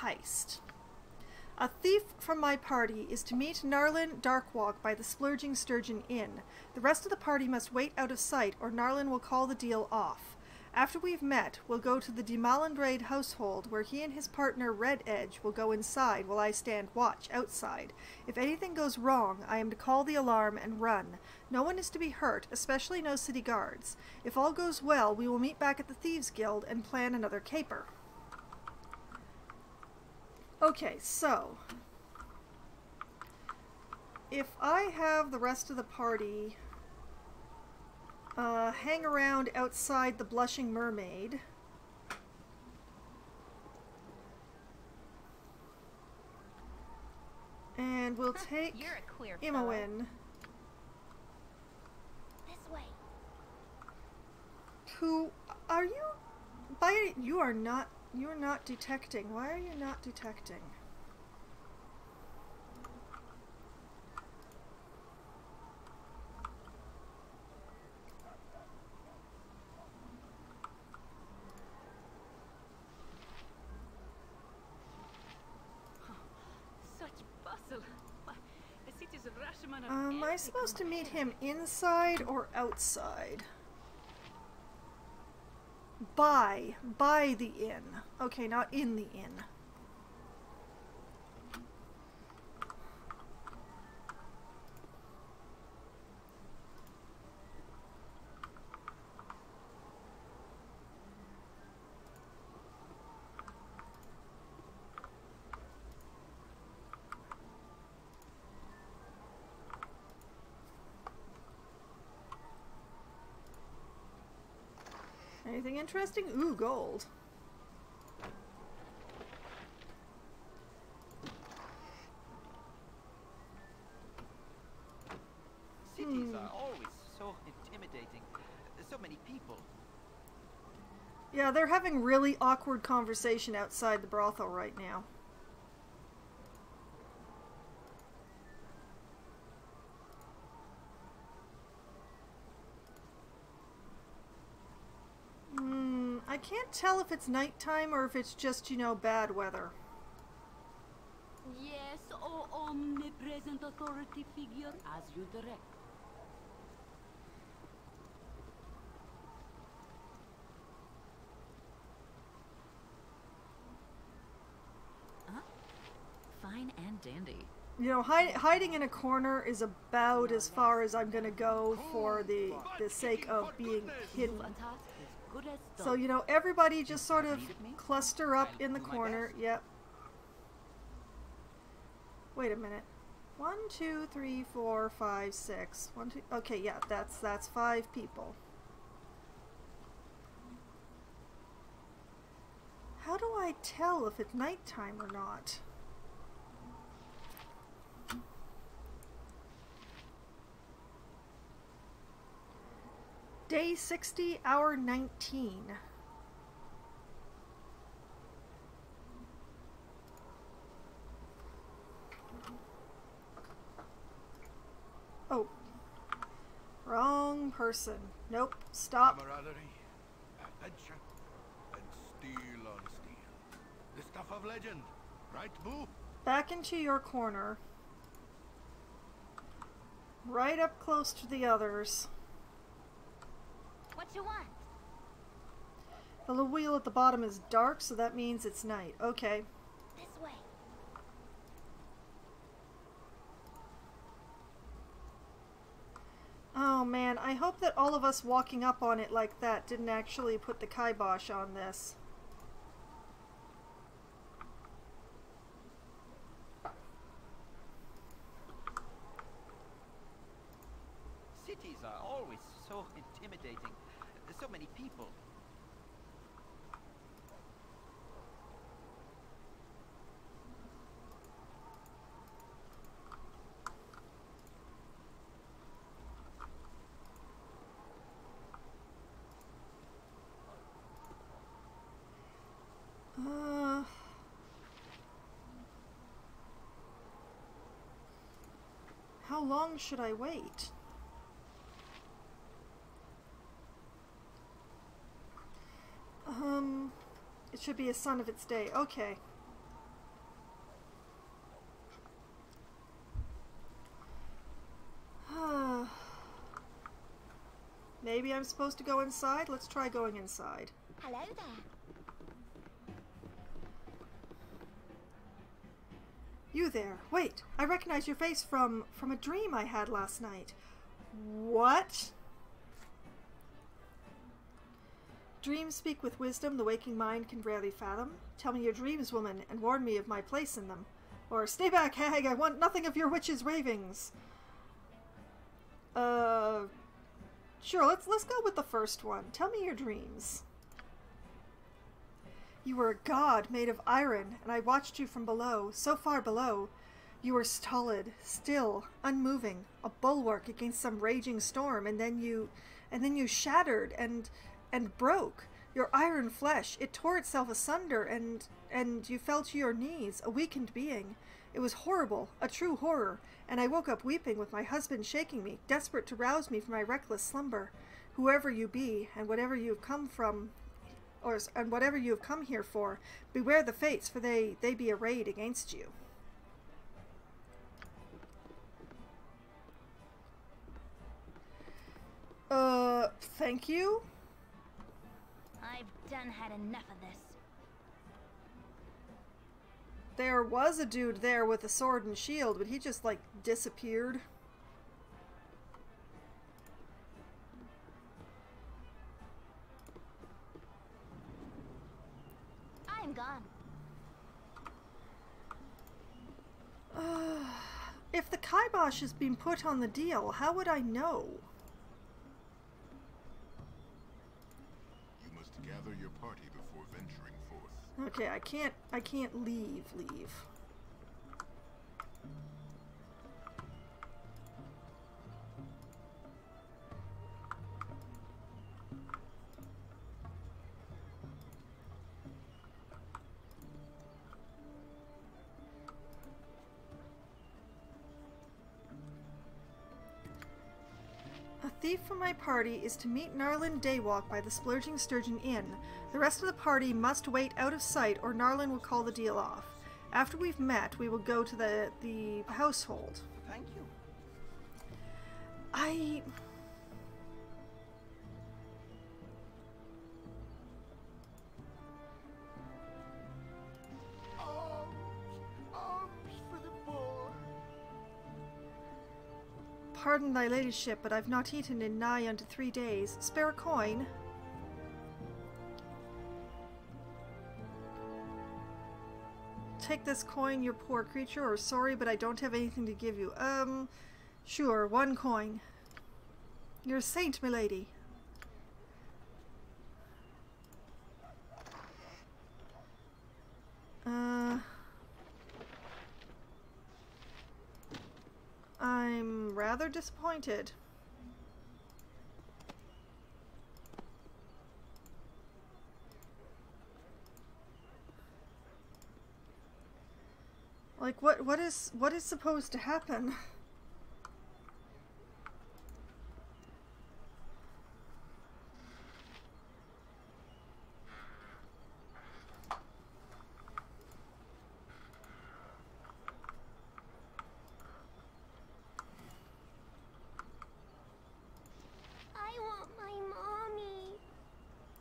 Heist. A thief from my party is to meet Narlin Darkwalk by the Splurging Sturgeon Inn. The rest of the party must wait out of sight, or Narlin will call the deal off. After we've met, we'll go to the de Malandrade household, where he and his partner Red Edge will go inside while I stand watch outside. If anything goes wrong, I am to call the alarm and run. No one is to be hurt, especially no city guards. If all goes well, we will meet back at the Thieves' Guild and plan another caper. Okay, so if I have the rest of the party hang around outside the Blushing Mermaid, and we'll take You're a queer Imoen, This way. who are you? You're not detecting. Why are you not detecting? Such bustle. The city's a Rashomon of Am I empty supposed to meet him compare. inside or outside? By the inn. Okay, not in the inn. Anything interesting? Ooh, gold. Cities are always so intimidating. So many people. Yeah, they're having really awkward conversation outside the brothel right now. I can't tell if it's nighttime or if it's just, you know, bad weather. Yes, O omnipresent authority figure, as you direct. Fine and dandy. You know, hiding in a corner is about as far as I'm gonna go for the sake of being hidden. A task is good as done. So, you know, everybody just sort of cluster up in the corner. Yep. Wait a minute. 1, 2, 3, 4, 5, 6. 1, 2. Okay, yeah, that's 5 people. How do I tell if it's nighttime or not? Day 60, hour 19. Oh. Wrong person. Nope. Stop. Camaraderie, adventure, and steel on steel. The stuff of legend, right, Boo? Back into your corner. Right up close to the others. What you want? The little wheel at the bottom is dark, so that means it's night. Okay. This way. Oh man, I hope that all of us walking up on it like that didn't actually put the kibosh on this. Cities are always so intimidating. So many people. How long should I wait? It should be a son of its day. Okay. Maybe I'm supposed to go inside? Let's try going inside. Hello there. You there. Wait, I recognize your face from a dream I had last night. What? Dreams speak with wisdom the waking mind can rarely fathom. Tell me your dreams, woman, and warn me of my place in them. Or, stay back, hag, I want nothing of your witch's ravings. Sure, let's go with the first one. Tell me your dreams. You were a god made of iron, and I watched you from below, so far below. You were stolid, still, unmoving, a bulwark against some raging storm, and then you shattered and broke. Your iron flesh, it tore itself asunder, and you fell to your knees, a weakened being. It was horrible, a true horror, and I woke up weeping with my husband shaking me, desperate to rouse me from my reckless slumber. Whoever you be, and whatever you have come from, and whatever you have come here for, beware the fates, for they be arrayed against you. Thank you? I've done had enough of this. There was a dude there with a sword and shield, but he just, like, disappeared. I'm gone. If the kibosh has been put on the deal, how would I know? You must gather your party before venturing forth. Okay, I can't leave. A thief from my party is to meet Narlin Daywalk by the Splurging Sturgeon Inn. The rest of the party must wait out of sight or Narlin will call the deal off. After we've met, we will go to the household. Thank you. Arms for the poor. pardon thy ladyship, but I've not eaten in nigh unto 3 days. Spare a coin? Take this coin, you poor creature, or sorry, but I don't have anything to give you. Sure, 1 coin. You're a saint, milady. I'm rather disappointed. Like, what is supposed to happen?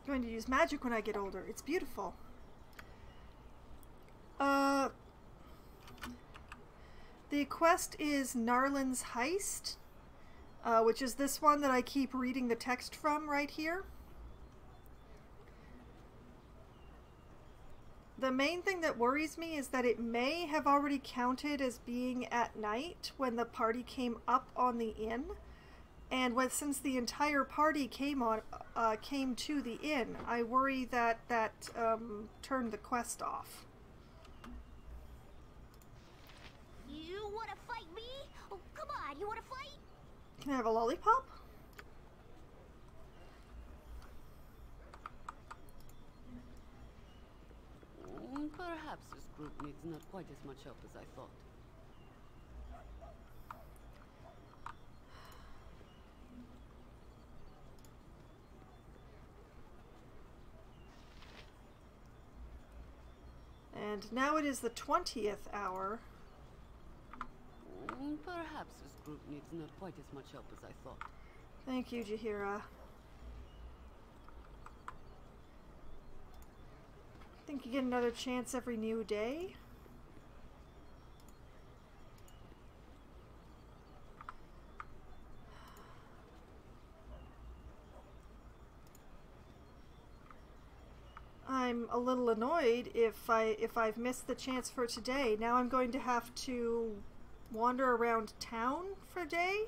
Going to use magic when I get older. It's beautiful. The quest is Narlan's Heist, which is this one that I keep reading the text from right here. The main thing that worries me is that it may have already counted as being at night when the party came up on the inn. And since the entire party came to the inn, I worry that turned the quest off. You wanna fight me? Oh, come on, you wanna fight? Can I have a lollipop? Perhaps this group needs not quite as much help as I thought. And now it is the 20th hour. Perhaps this group needs not quite as much help as I thought. Thank you, Jaheira. Think you get another chance every new day? I'm a little annoyed if I've missed the chance for today. Now I'm going to have to wander around town for a day.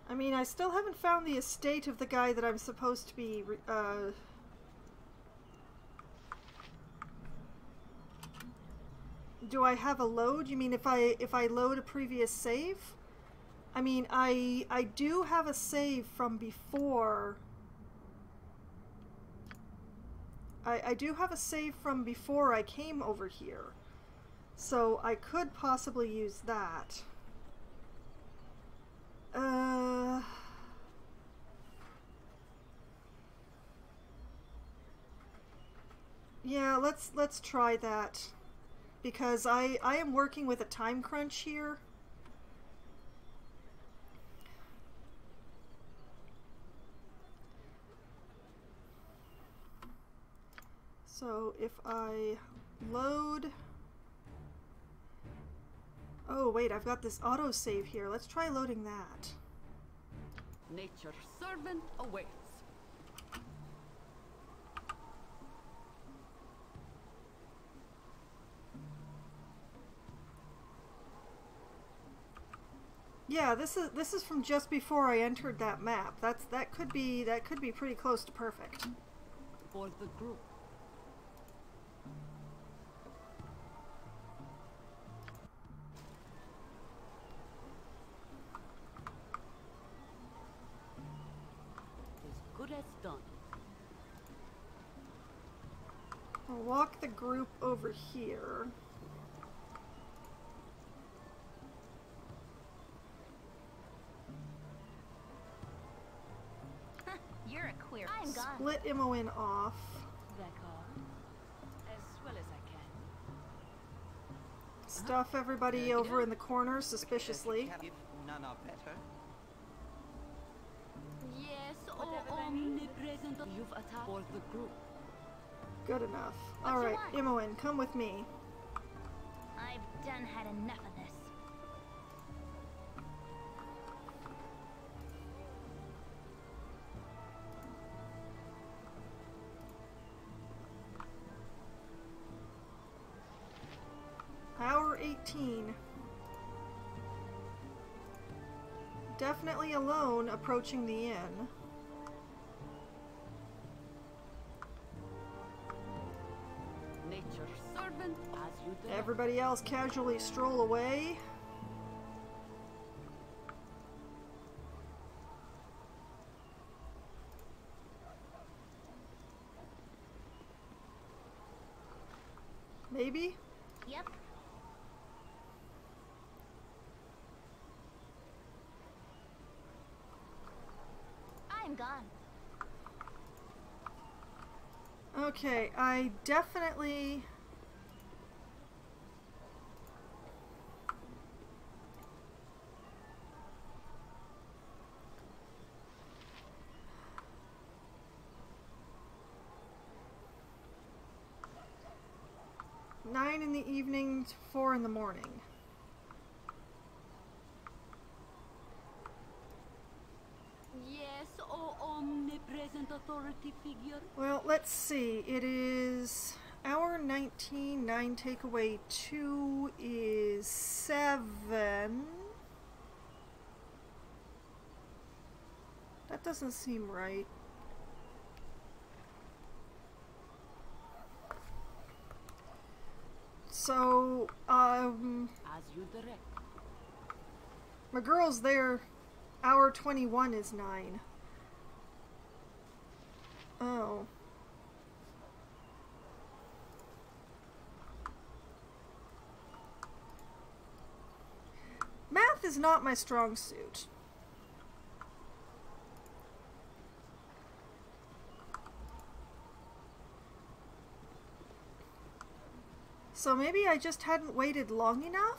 I mean, I still haven't found the estate of the guy that I'm supposed to be Do I have a load? You mean if I load a previous save? I mean, I do have a save from before. I do have a save from before I came over here. So I could possibly use that. Yeah, let's try that. Because I am working with a time crunch here. So if I load... Oh wait, I've got this autosave here. Let's try loading that. Nature's servant awaits. Yeah, this is from just before I entered that map. That could be pretty close to perfect. For the group. As good as done. I'll walk the group over here. You're a queer. I'm gone. Split Imoen off. As well as I can. Stuff everybody over in the corner suspiciously. If none are better. Yes, oh omnipresent. You've attacked for the group. Good enough. What you Alright, want? Imoen, come with me. I've done had enough of this. Hour 18. Definitely alone approaching the inn. Nature's servant, as you direct. Everybody else casually stroll away. Maybe? Yep. I'm gone. Okay, I definitely... Nine in the evening to 4 in the morning. Yes, oh omnipresent authority figure. Well, let's see. It is hour 19. 9 take away 2 is 7. That doesn't seem right. So, As you direct. my girl's there. Hour 21 is 9. Oh. Math is not my strong suit. So maybe I just hadn't waited long enough?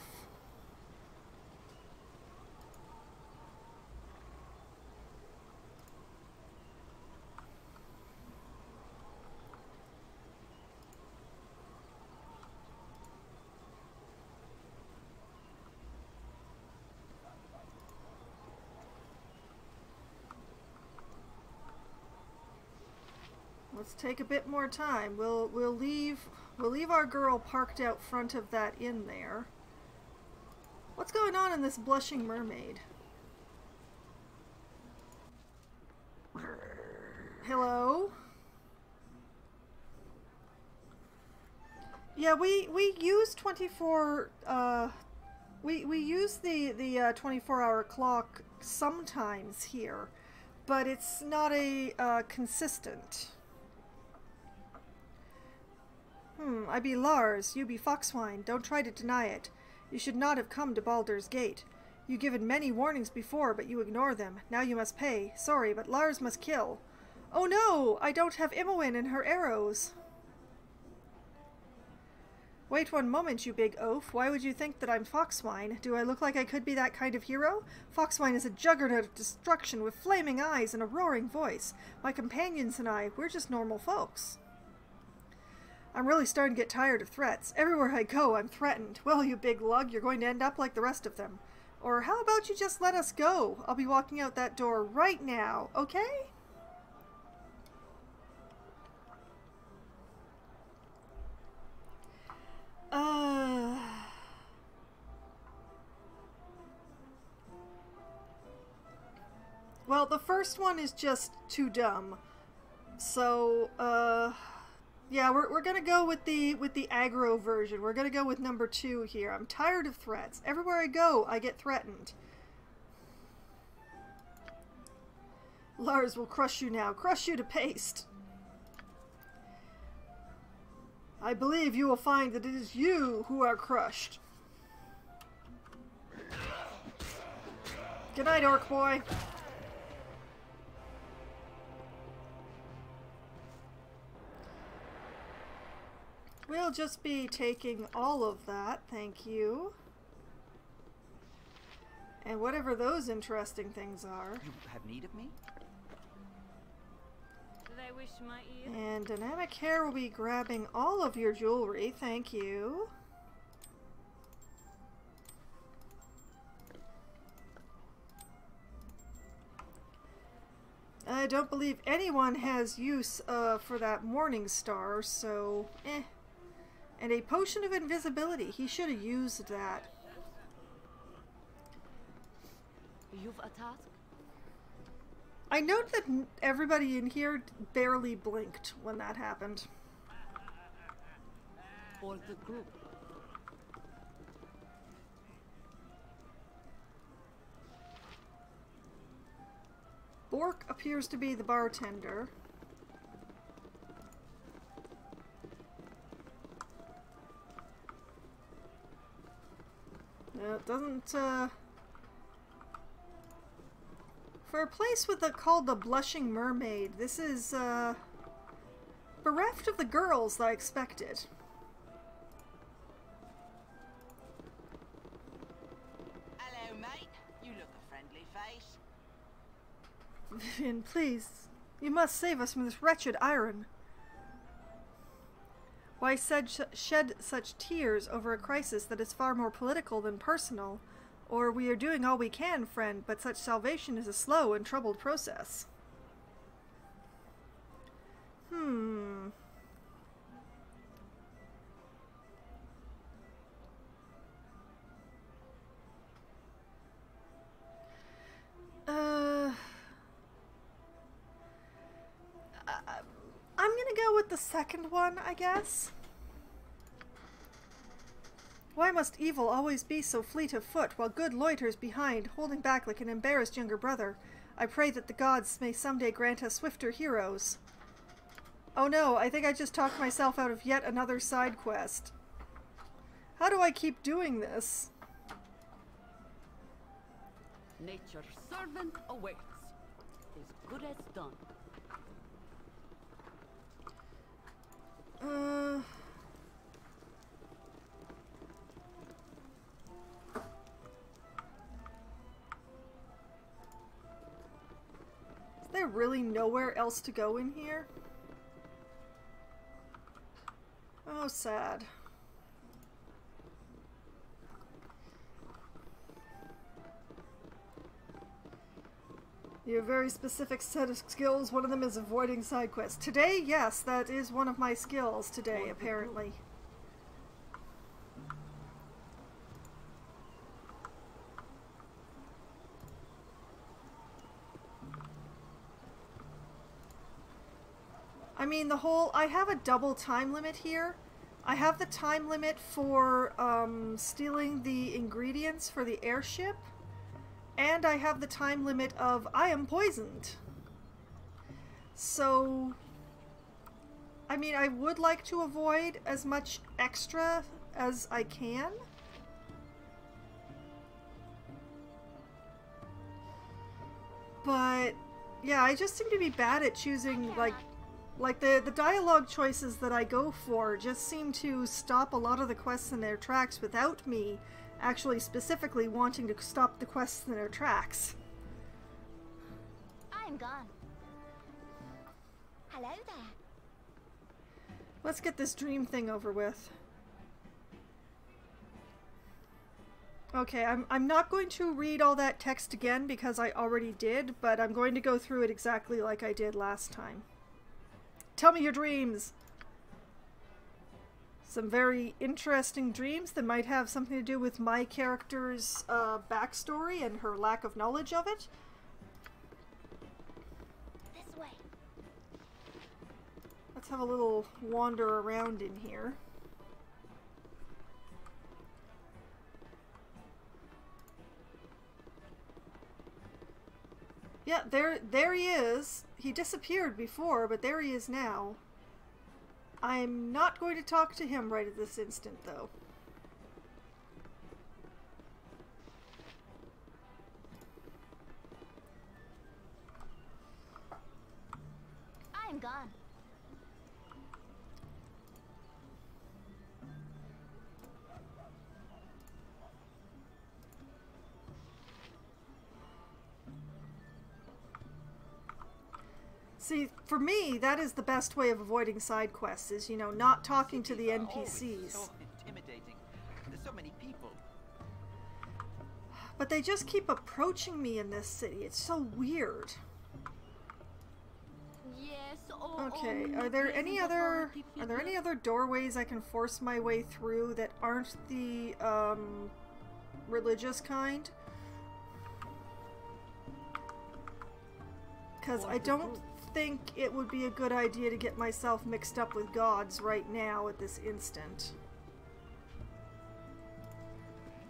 Let's take a bit more time. We'll leave our girl parked out front of that inn there. What's going on in this blushing mermaid? Hello? Yeah, we use 24 we use the 24-hour clock sometimes here, but it's not a consistent. I be Lars, you be Foxwine. Don't try to deny it. You should not have come to Baldur's Gate. You given many warnings before, but you ignore them. Now you must pay. Sorry, but Lars must kill. Oh no! I don't have Imoen and her arrows. Wait one moment, you big oaf. Why would you think that I'm Foxwine? Do I look like I could be that kind of hero? Foxwine is a juggernaut of destruction with flaming eyes and a roaring voice. My companions and I, we're just normal folks. I'm really starting to get tired of threats. Everywhere I go, I'm threatened. Well, you big lug, you're going to end up like the rest of them. Or how about you just let us go? I'll be walking out that door right now, okay? Well, the first one is just too dumb. So, yeah, we're gonna go with the aggro version. We're gonna go with number 2 here. I'm tired of threats. Everywhere I go, I get threatened. Lars will crush you now. Crush you to paste. I believe you will find that it is you who are crushed. Good night, Orc Boy. We'll just be taking all of that, thank you. And whatever those interesting things are. You have need of me? I wish my ear? And Dynamic Hair will be grabbing all of your jewelry. Thank you. I don't believe anyone has use for that Morning Star, so eh. And a Potion of Invisibility. He should have used that. You've a task? I note that everybody in here barely blinked when that happened. For the group. Bork appears to be the bartender. No, it doesn't, for a place with called the Blushing Mermaid, this is, bereft of the girls that I expected. Hello, mate. You look a friendly face. Vivian, please. You must save us from this wretched iron. Why shed such tears over a crisis that is far more political than personal? Or we are doing all we can, friend, but such salvation is a slow and troubled process. I'm gonna go with the second one, I guess. Why must evil always be so fleet of foot, while good loiters behind, holding back like an embarrassed younger brother? I pray that the gods may someday grant us swifter heroes. Oh no, I think I just talked myself out of yet another side quest. How do I keep doing this? Nature's servant awaits. As good as done. Is there really nowhere else to go in here? Oh, sad. You have a very specific set of skills. One of them is avoiding side quests. Today, yes, that is one of my skills today, apparently. I mean, I have a double time limit here. I have the time limit for stealing the ingredients for the airship. And I have the time limit of I am poisoned. So, I mean, I would like to avoid as much extra as I can. But, yeah, I just seem to be bad at choosing, like the dialogue choices that I go for just seem to stop a lot of the quests in their tracks without me actually specifically wanting to stop the quests in their tracks. I'm gone. Hello there. Let's get this dream thing over with. Okay, I'm not going to read all that text again because I already did, but I'm going to go through it exactly like I did last time. Tell me your dreams! Some very interesting dreams that might have something to do with my character's backstory and her lack of knowledge of it. This way. Let's have a little wander around in here. Yeah, there he is. He disappeared before, but there he is now. I'm not going to talk to him right at this instant, though. I'm gone. See, for me, that is the best way of avoiding side quests, is, you know, not talking to the Cities are always NPCs. so intimidating. There's so many people. But they just keep approaching me in this city. It's so weird. Yes, Okay, are there any other doorways I can force my way through that aren't the religious kind? Because I don't think it would be a good idea to get myself mixed up with gods right now at this instant.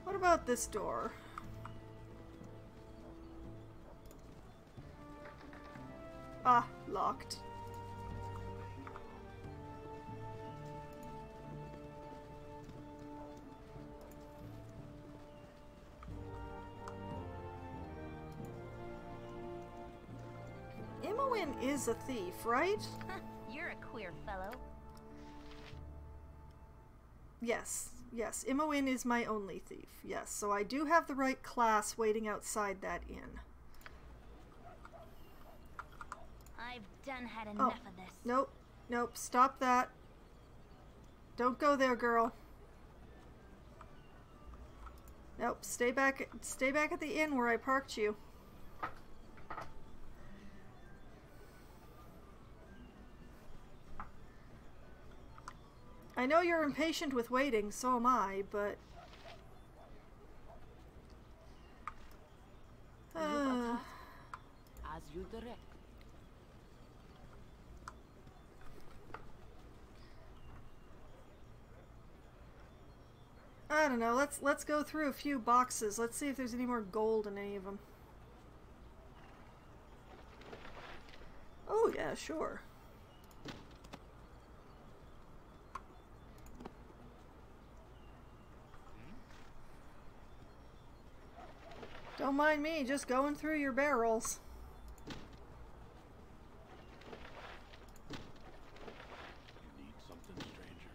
What about this door? Ah, locked. Imoen is a thief, right? You're a queer fellow. Yes, yes. Imoen is my only thief. Yes, so I do have the right class waiting outside that inn. I've done had enough of this. Nope, nope. Stop that. Don't go there, girl. Nope. Stay back at the inn where I parked you. I know you're impatient with waiting, so am I, but... As you direct. I don't know. Let's go through a few boxes. Let's see if there's any more gold in any of them. Oh yeah, sure. Don't mind me, just going through your barrels. You need something, stranger?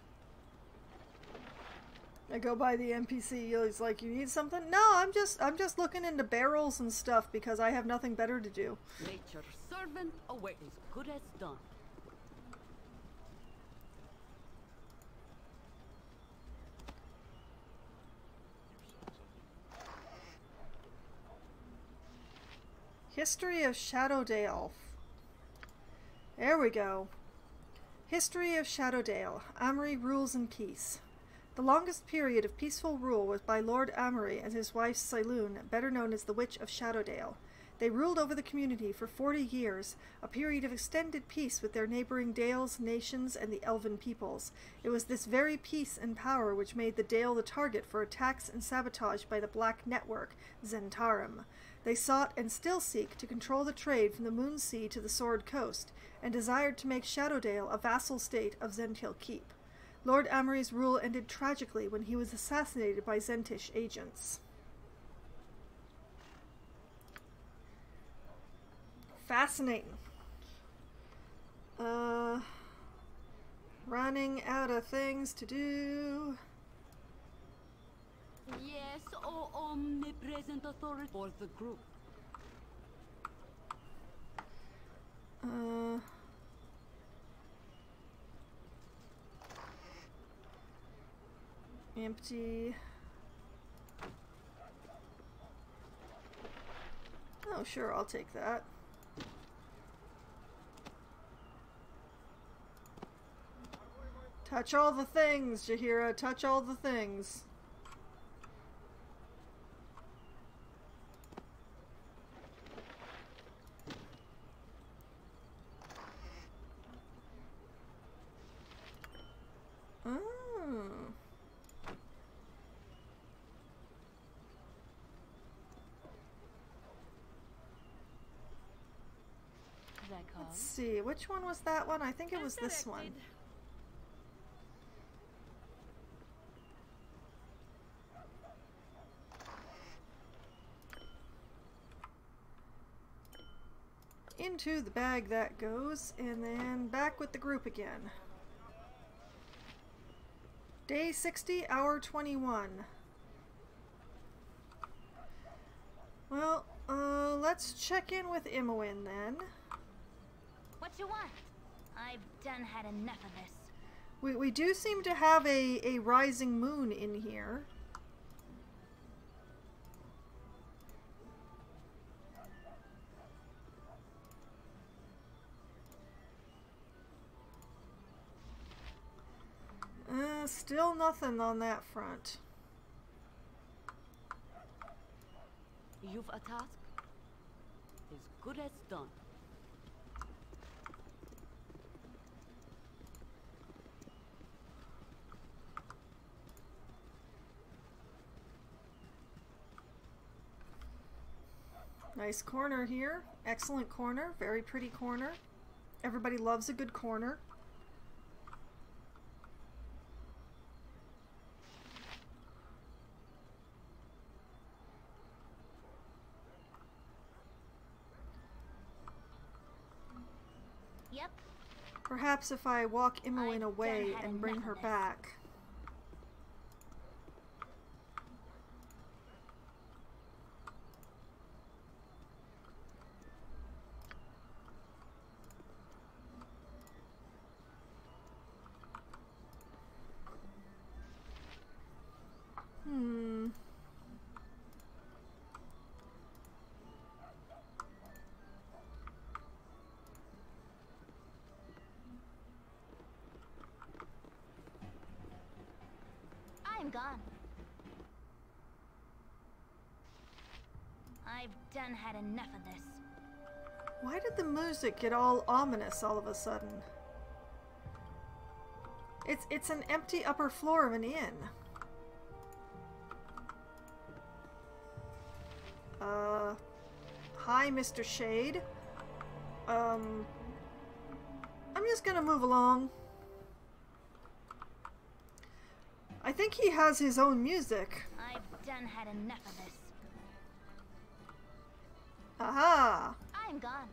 I go by the NPC, he's like, you need something? No, I'm just looking into barrels and stuff because I have nothing better to do. Nature's servant awaits as good as done. History of Shadowdale. There we go. History of Shadowdale. Amory rules in peace. The longest period of peaceful rule was by Lord Amory and his wife Sylune, better known as the Witch of Shadowdale. They ruled over the community for 40 years, a period of extended peace with their neighboring dales, nations, and the elven peoples. It was this very peace and power which made the Dale the target for attacks and sabotage by the Black Network, Zentarum. They sought and still seek to control the trade from the Moon Sea to the Sword Coast, and desired to make Shadowdale a vassal state of Zentil Keep. Lord Amory's rule ended tragically when he was assassinated by Zentish agents. Fascinating. Running out of things to do. Yes, O omnipresent authority for the group. Empty. Oh, sure, I'll take that. Touch all the things, Jaheira. Touch all the things. Let's see, which one was that one? I think it was this one. Into the bag that goes, and then back with the group again. Day 60, hour 21. Well, let's check in with Imoen then. What you want? I've done had enough of this. We do seem to have a rising moon in here. Still nothing on that front. You've a task as good as done. Nice corner here. Excellent corner. Very pretty corner. Everybody loves a good corner. Yep. Perhaps if I walk Imoen away and bring her back. I'm gone. I've done had enough of this. Why did the music get all ominous all of a sudden? It's an empty upper floor of an inn. Hi, Mr. Shade. I'm just gonna move along. I think he has his own music. I've done had enough of this. Aha! I'm gone.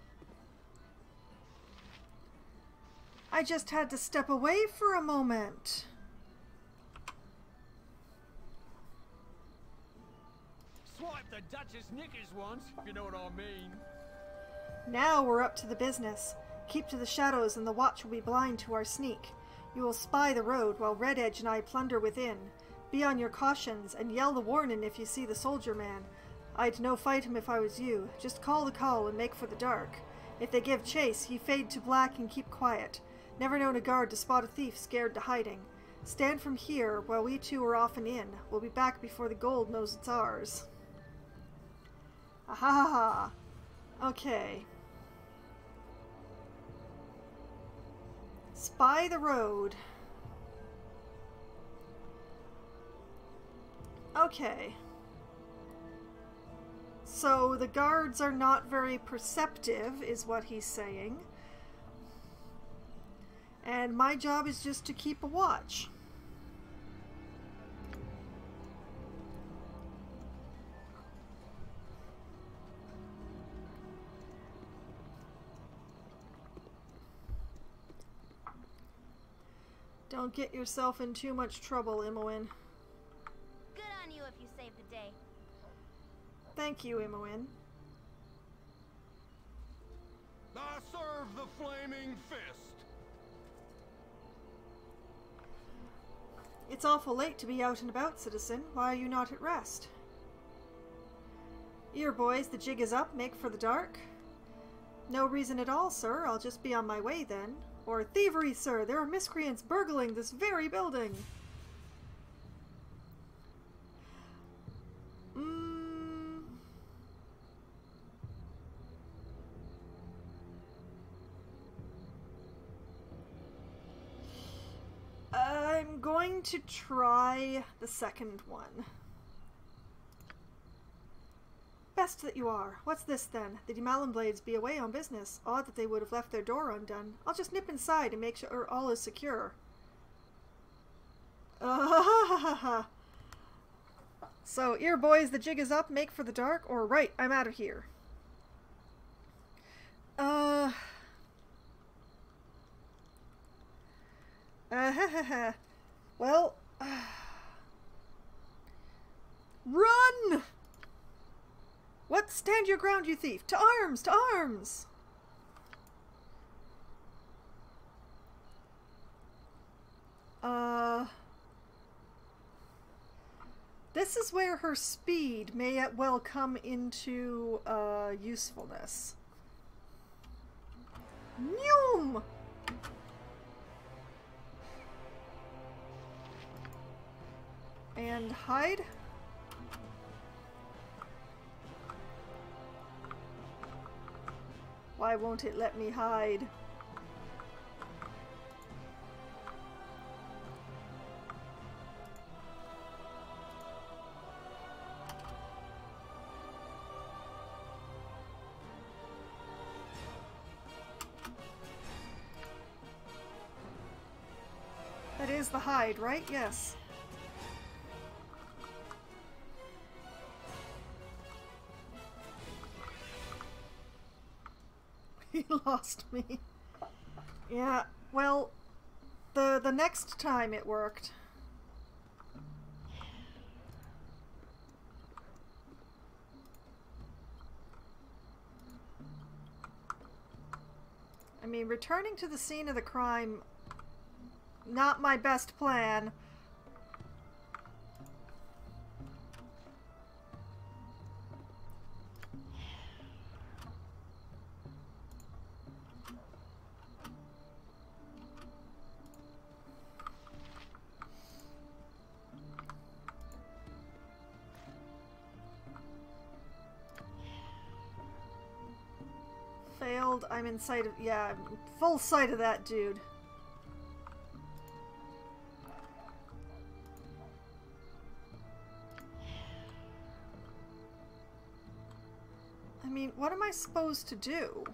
I just had to step away for a moment. Swipe the Duchess knickers once, if you know what I mean. Now we're up to the business. Keep to the shadows and the watch will be blind to our sneak. You will spy the road while Red Edge and I plunder within. Be on your cautions and yell the warning if you see the soldier man. I'd no fight him if I was you. Just call the call and make for the dark. If they give chase, ye fade to black and keep quiet. Never known a guard to spot a thief scared to hiding. Stand from here while we two are off and in. We'll be back before the gold knows it's ours. Ahaha. Okay. Spy the road. Okay. So the guards are not very perceptive, is what he's saying. And my job is just to keep a watch. Don't get yourself in too much trouble, Imoen. Good on you if you saved the day. Thank you, Imoen. I serve the flaming fist. It's awful late to be out and about, citizen. Why are you not at rest? Here, boys, the jig is up. Make for the dark. No reason at all, sir. I'll just be on my way then. Or thievery, sir. There are miscreants burgling this very building. I'm going to try the second one. Best that you are. What's this then? The Malin Blades be away on business. Odd that they would have left their door undone. I'll just nip inside and make sure all is secure. So, here boys, the jig is up. Make for the dark. Or right, I'm out of here. Well, run! What? Stand your ground, you thief! To arms! To arms! this is where her speed may well come into usefulness. Noom! And hide. Why won't it let me hide? That is the hide, right? Yes. He lost me. Yeah, well, the next time it worked. I mean, returning to the scene of the crime, not my best plan. Failed. I'm in sight of... Yeah, I'm full sight of that dude. I mean, what am I supposed to do?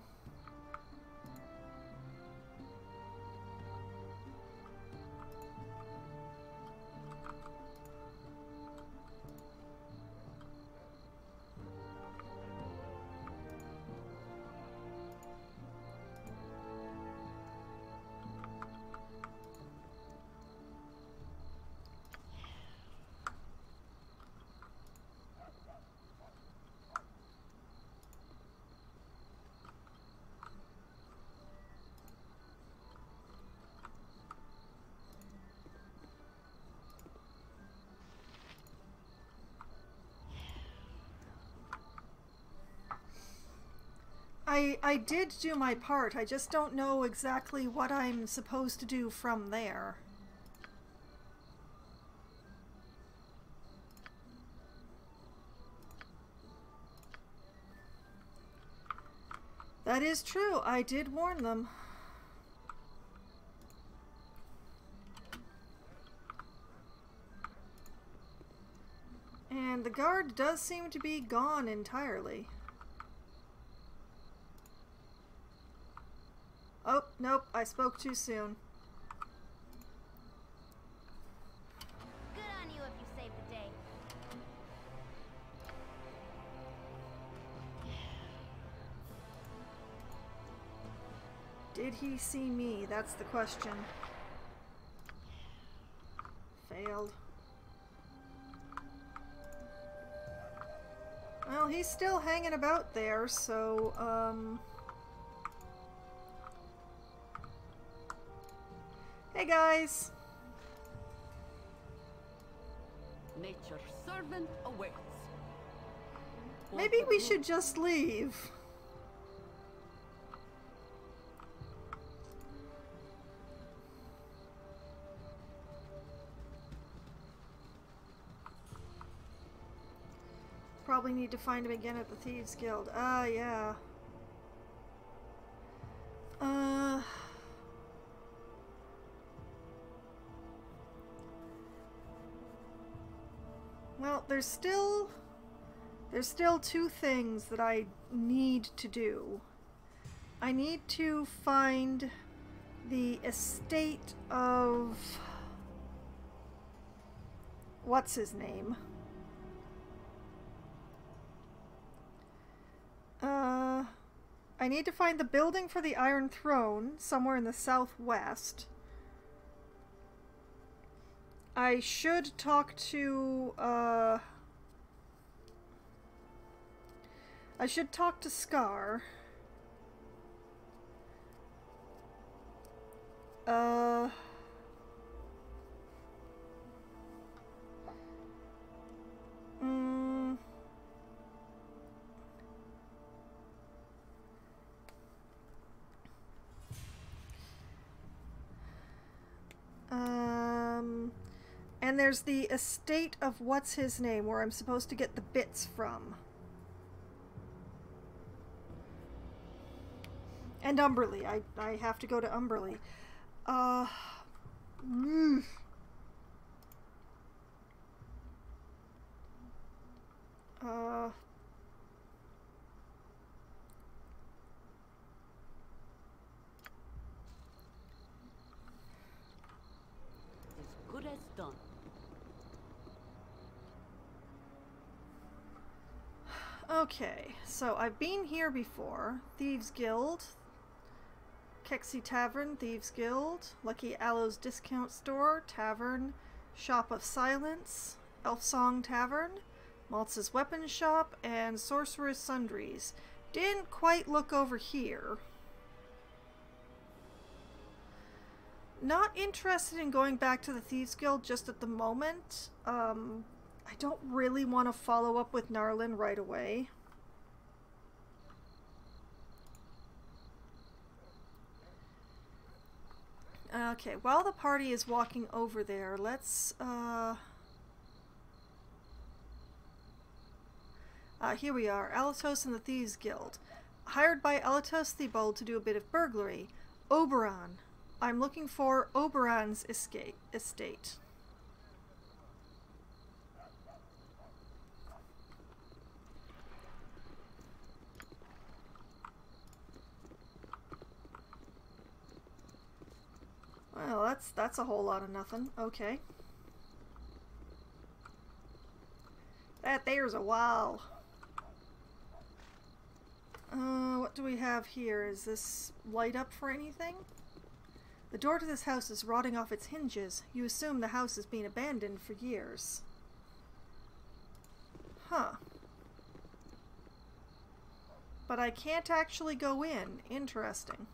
I did do my part. I just don't know exactly what I'm supposed to do from there. That is true. I did warn them. And the guard does seem to be gone entirely. Oh, nope, I spoke too soon. Good on you if you saved the day. Did he see me? That's the question. Failed. Well, he's still hanging about there, so, Hey guys! Nature's servant awaits. Maybe we should just leave. Probably need to find him again at the Thieves Guild. Ah, yeah. Well, there's still two things that I need to do. I need to find the estate of... what's his name? I need to find the building for the Iron Throne somewhere in the southwest. I should talk to, I should talk to Scar. And there's the estate of what's his name, where I'm supposed to get the bits from. And Umberly. I have to go to Umberly. As good as done. Okay, so I've been here before. Thieves Guild, Kexi Tavern, Thieves Guild, Lucky Aloe's Discount Store, Tavern, Shop of Silence, Elf Song Tavern, Maltz's Weapon Shop, and Sorcerer's Sundries. Didn't quite look over here. Not interested in going back to the Thieves Guild just at the moment. I don't really want to follow up with Narlin right away. Okay, while the party is walking over there, let's, here we are, Alatos and the Thieves Guild. Hired by Alatos the Bold to do a bit of burglary. Oberon. I'm looking for Oberon's estate. Well, that's a whole lot of nothing. Okay. That there's a wall. What do we have here? Is this light up for anything? The door to this house is rotting off its hinges. You assume the house has been abandoned for years. Huh. But I can't actually go in. Interesting.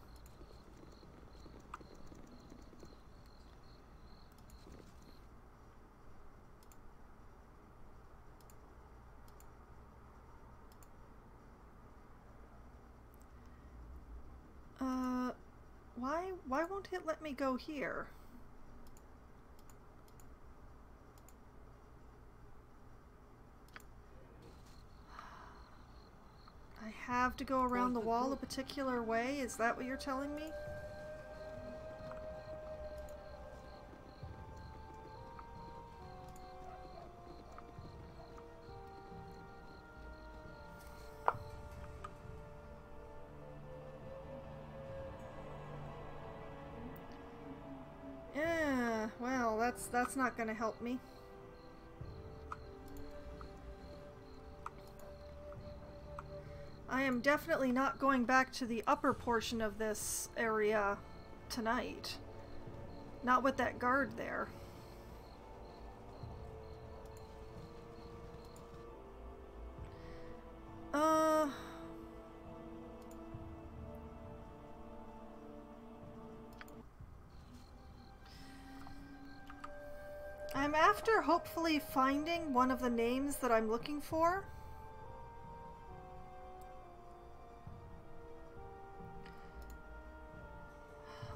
Why won't it let me go here? I have to go around the wall a particular way? Is that what you're telling me? Well, that's not gonna help me. I am definitely not going back to the upper portion of this area tonight. Not with that guard there. I'm after hopefully finding one of the names that I'm looking for.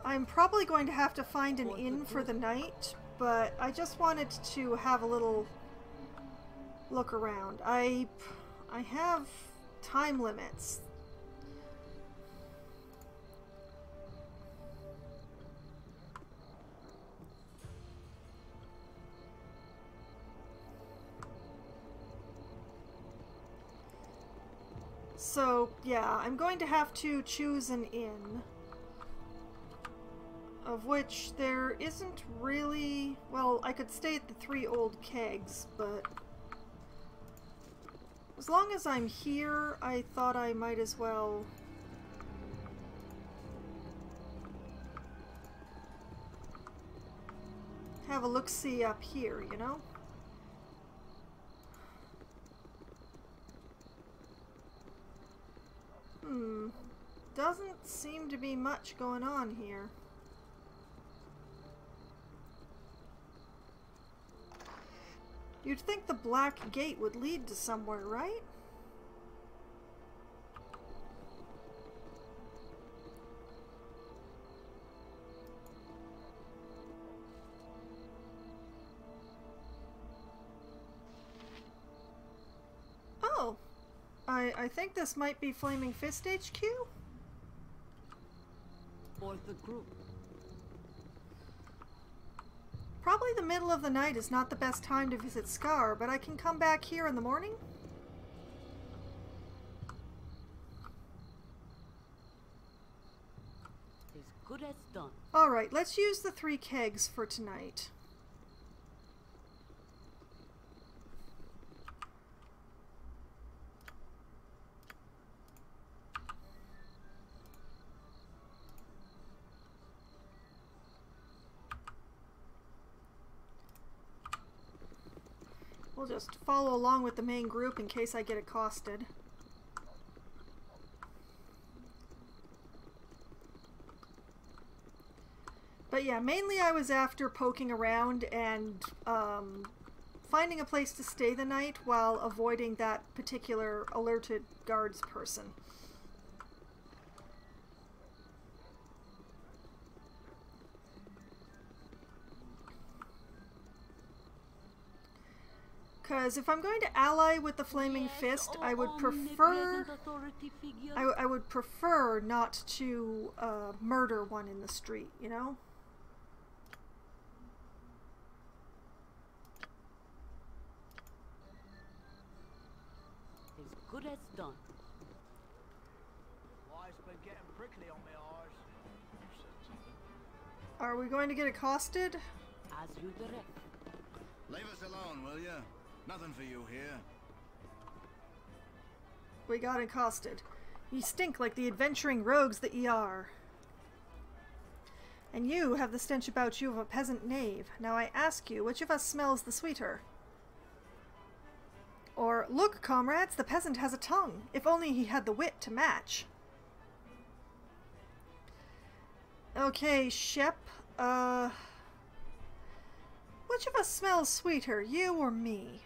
I'm probably going to have to find an inn for the night, but I just wanted to have a little look around. I have time limits. So, yeah, I'm going to have to choose an inn. Of which there isn't really... Well, I could stay at the Three Old Kegs, but... as long as I'm here, I thought I might as well... have a look-see up here, you know? Doesn't seem to be much going on here. You'd think the Black Gate would lead to somewhere, right? I think this might be Flaming Fist HQ? Or the group. Probably the middle of the night is not the best time to visit Scar, but I can come back here in the morning? As good as done. Alright, let's use the 3 kegs for tonight. We'll just follow along with the main group in case I get accosted. But yeah, mainly I was after poking around and finding a place to stay the night while avoiding that particular alerted guards person. Because if I'm going to ally with the Flaming Fist, I would prefer... I would prefer not to murder one in the street, you know? As good as done. Life's been getting prickly on my eyes. Are we going to get accosted? As you direct. Leave us alone, will ya? Nothing for you here. We got accosted. Ye stink like the adventuring rogues that ye are. And you have the stench about you of a peasant knave. Now I ask you, which of us smells the sweeter? Or, look, comrades, the peasant has a tongue. If only he had the wit to match. Okay, Shep, which of us smells sweeter, you or me?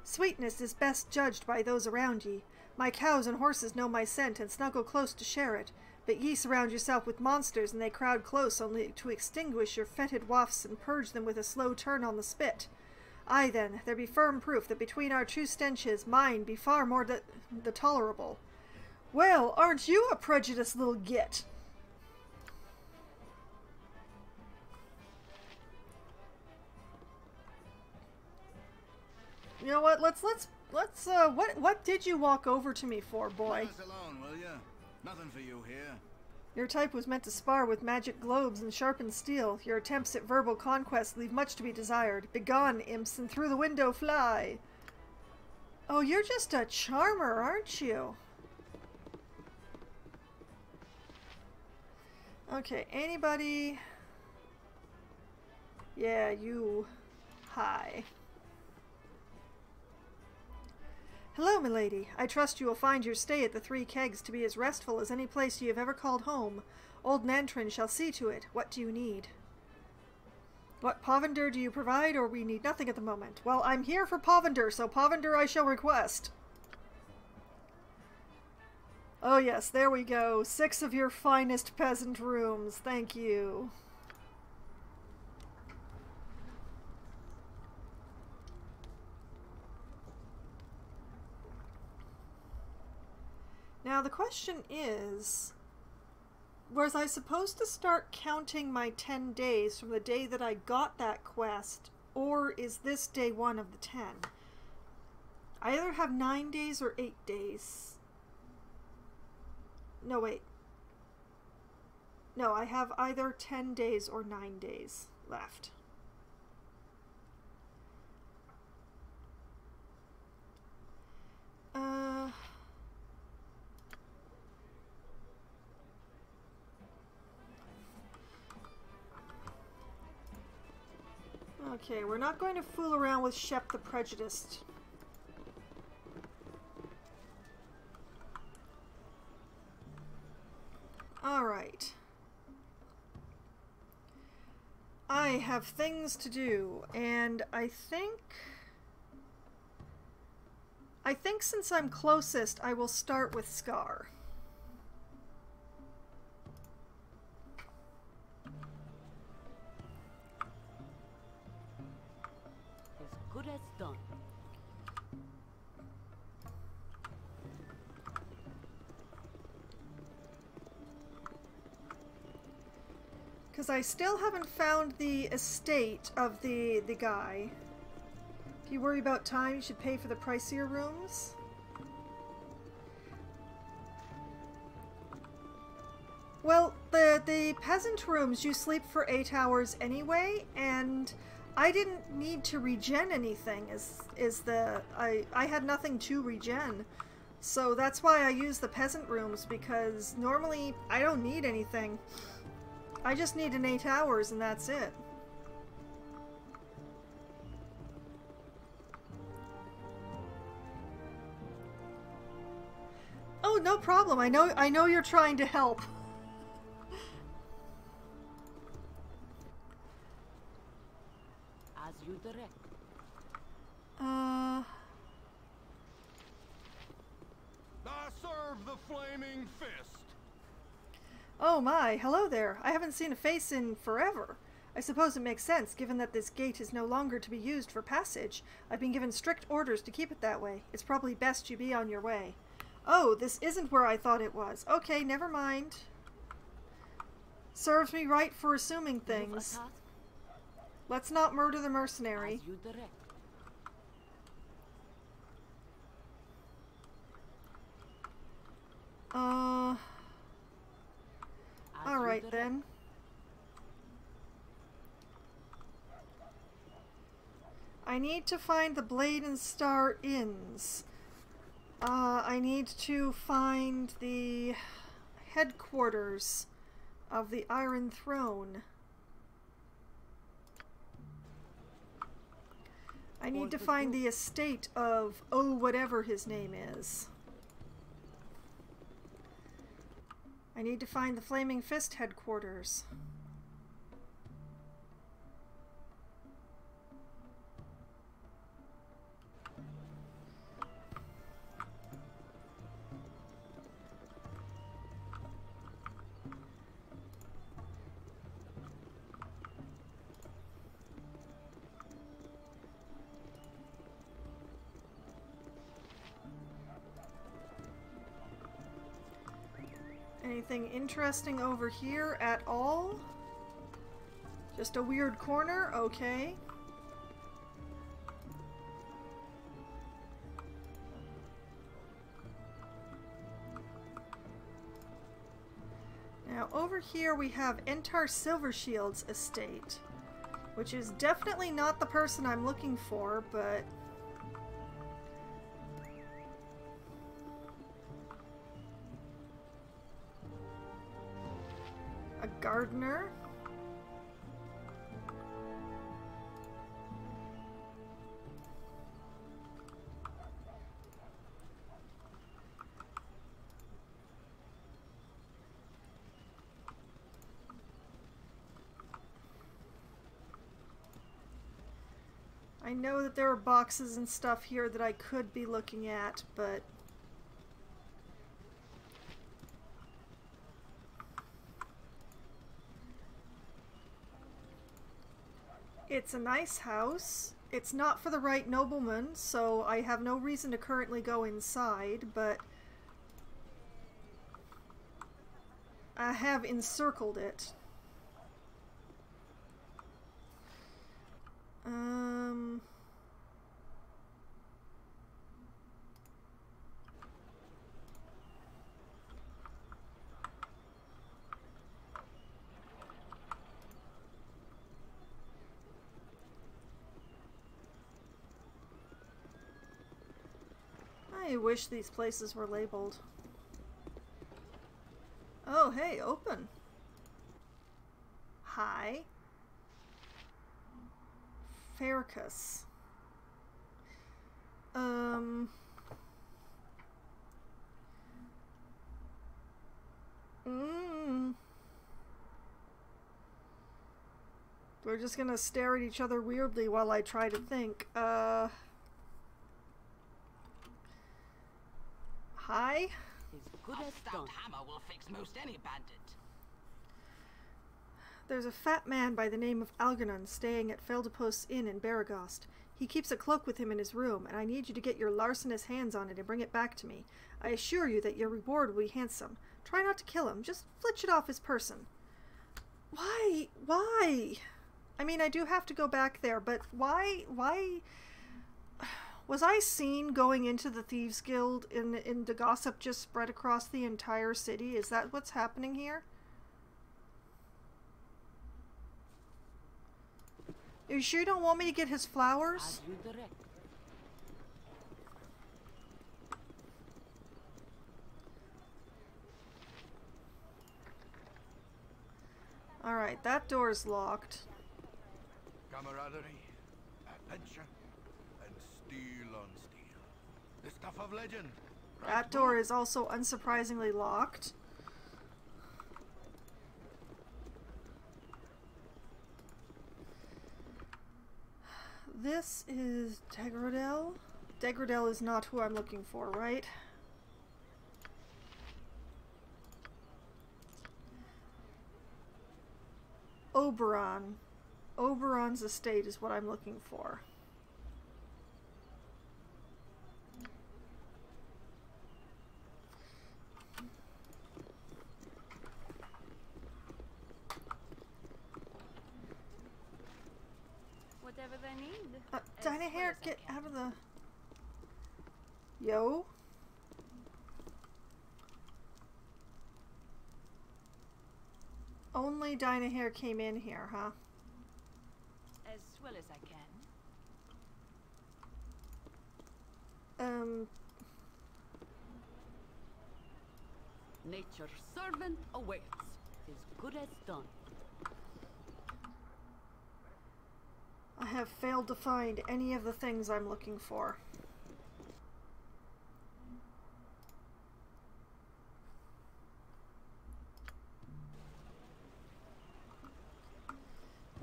Sweetness is best judged by those around ye. My cows and horses know my scent and snuggle close to share it, but ye surround yourself with monsters and they crowd close only to extinguish your fetid wafts and purge them with a slow turn on the spit. Aye then, there be firm proof that between our two stenches mine be far more the tolerable. Well, aren't you a prejudiced little git? You know what? Let's what did you walk over to me for, boy? Leave us alone, will ya? Nothing for you here. Your type was meant to spar with magic globes and sharpened steel. Your attempts at verbal conquest leave much to be desired. Begone, imps, and through the window fly. Oh, you're just a charmer, aren't you? Okay, anybody? Yeah, you. Hi. Hello, milady. I trust you will find your stay at the Three Kegs to be as restful as any place you have ever called home. Old Nantrin shall see to it. What do you need? What provender do you provide, or we need nothing at the moment? Well, I'm here for provender, so provender I shall request. Oh yes, there we go. 6 of your finest peasant rooms. Thank you. Now the question is, was I supposed to start counting my 10 days from the day that I got that quest, or is this day 1 of the 10? I either have 9 days or 8 days. No, wait. No, I have either 10 days or 9 days left. Okay, we're not going to fool around with Shep the Prejudiced. Alright. I have things to do, and I think since I'm closest, I will start with Scar. As good as done. Because I still haven't found the estate of the guy. If you worry about time, you should pay for the pricier rooms. Well, the peasant rooms you sleep for 8 hours anyway, and I didn't need to regen anything. I had nothing to regen, so that's why I use the peasant rooms, because normally I don't need anything. I just need an 8 hours and that's it. Oh, no problem. I know you're trying to help. As you direct. I serve the flaming fist. Oh my, hello there. I haven't seen a face in forever. I suppose it makes sense, given that this gate is no longer to be used for passage. I've been given strict orders to keep it that way. It's probably best you be on your way. Oh, this isn't where I thought it was. Okay, never mind. Serves me right for assuming things. Let's not murder the mercenary. As you direct. Alright then. I need to find the Blade and Star Inns. I need to find the headquarters of the Iron Throne. I need to find the estate of, oh, whatever his name is. I need to find the Flaming Fist headquarters. Anything interesting over here at all? Just a weird corner? Okay. Now over here we have Entar Silvershield's estate, which is definitely not the person I'm looking for, but a gardener. I know that there are boxes and stuff here that I could be looking at, but it's a nice house. It's not for the right nobleman, so I have no reason to currently go inside, but I have encircled it. I wish these places were labeled. Oh, hey, open. Hi. Farkas. We're just gonna stare at each other weirdly while I try to think. Hi? A stout hammer will fix most any bandit. There's a fat man by the name of Algernon staying at Feldepost's Inn in Baragost. He keeps a cloak with him in his room, and I need you to get your larcenous hands on it and bring it back to me. I assure you that your reward will be handsome. Try not to kill him, just flitch it off his person. Why? Why? I mean, I do have to go back there, but why? Was I seen going into the Thieves Guild in the gossip just spread across the entire city? Is that what's happening here? Are you sure you don't want me to get his flowers? As you direct. Alright, that door's locked. Camaraderie, adventure, and steel on steel. The stuff of legend. Right, That door is also unsurprisingly locked. This is Degradel. Degradel is not who I'm looking for, right? Oberon. Oberon's estate is what I'm looking for. Whatever they need. Dinah Hare, get out of the... Yo? Only Dinah Hare came in here, huh? As well as I can. Nature's servant awaits. Is good as done. I have failed to find any of the things I'm looking for.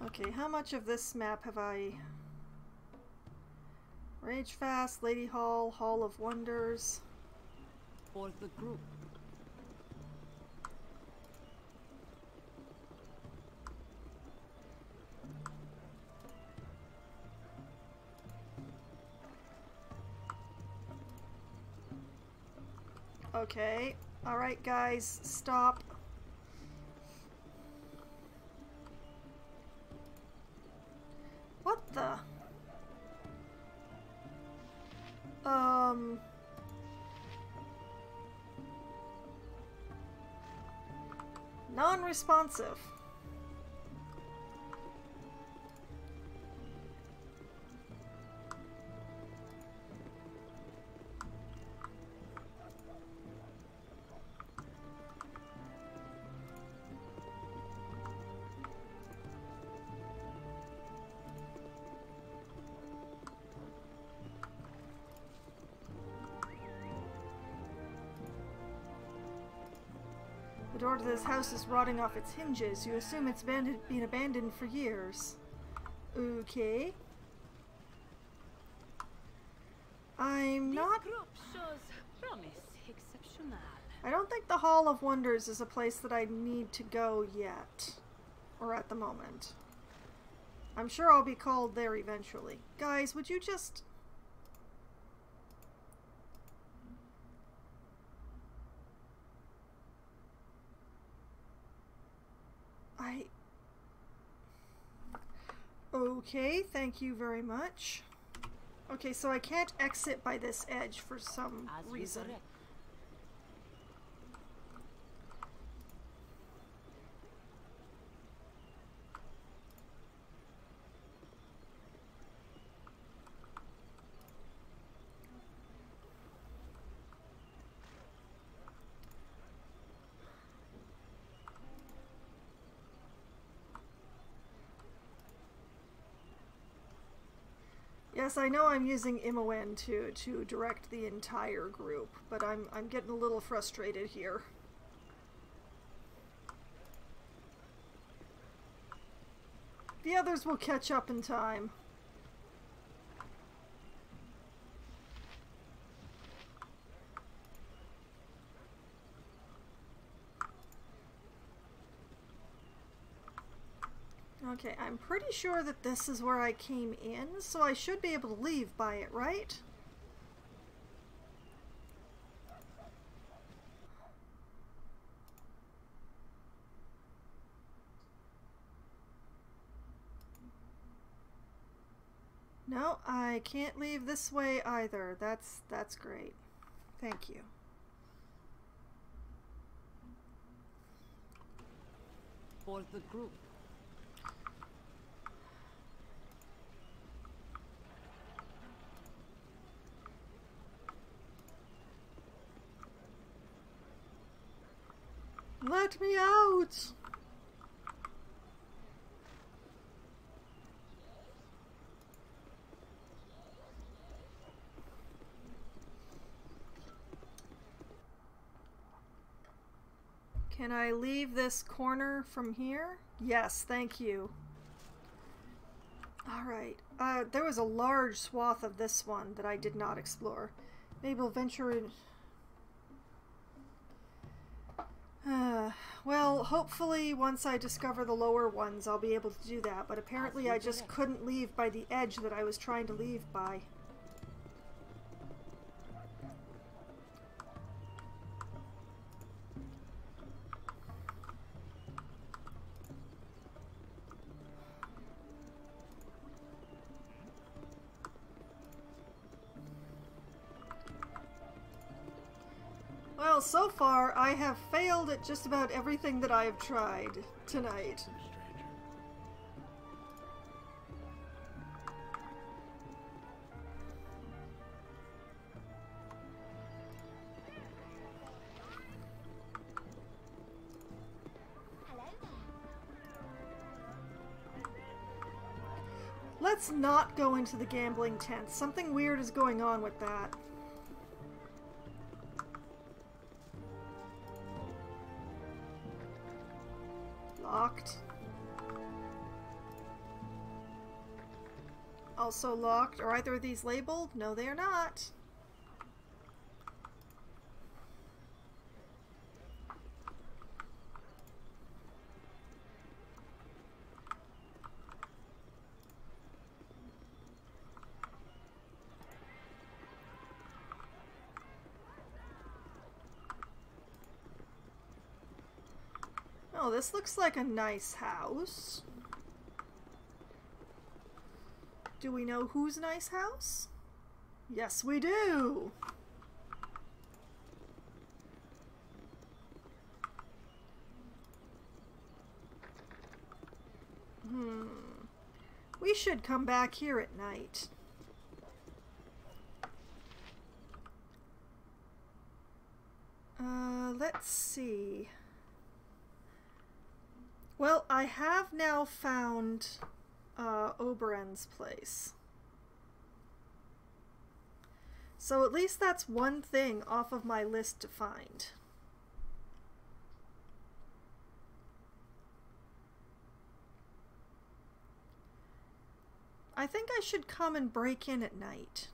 Okay, how much of this map have I... Ragefast, Lady Hall, Hall of Wonders... For the group. Okay, alright guys, stop. What the? Non-responsive. The door to this house is rotting off its hinges. You assume it's been abandoned for years. Okay. I'm not... This group shows promise exceptional. I don't think the Hall of Wonders is a place that I need to go yet. Or at the moment. I'm sure I'll be called there eventually. Guys, would you just... Okay, thank you very much. Okay, so I can't exit by this edge for some reason. Yes, I know I'm using Imoen to direct the entire group, but I'm getting a little frustrated here. The others will catch up in time. Okay, I'm pretty sure that this is where I came in, so I should be able to leave by it, right? No, I can't leave this way either. That's great. Thank you. For the group. Let me out! Can I leave this corner from here? Yes, thank you. Alright, there was a large swath of this one that I did not explore. Maybe we'll venture in... well, hopefully once I discover the lower ones I'll be able to do that, but apparently I just couldn't leave by the edge that I was trying to leave by. Well, so far I have failed at just about everything that I have tried tonight. Let's not go into the gambling tent. Something weird is going on with that. Locked. Also locked. Are either of these labeled? No, they are not. Oh, this looks like a nice house. Do we know whose nice house? Yes, we do! We should come back here at night. Let's see. Well, I have now found Oberon's place. So at least that's one thing off of my list to find. I think I should come and break in at night.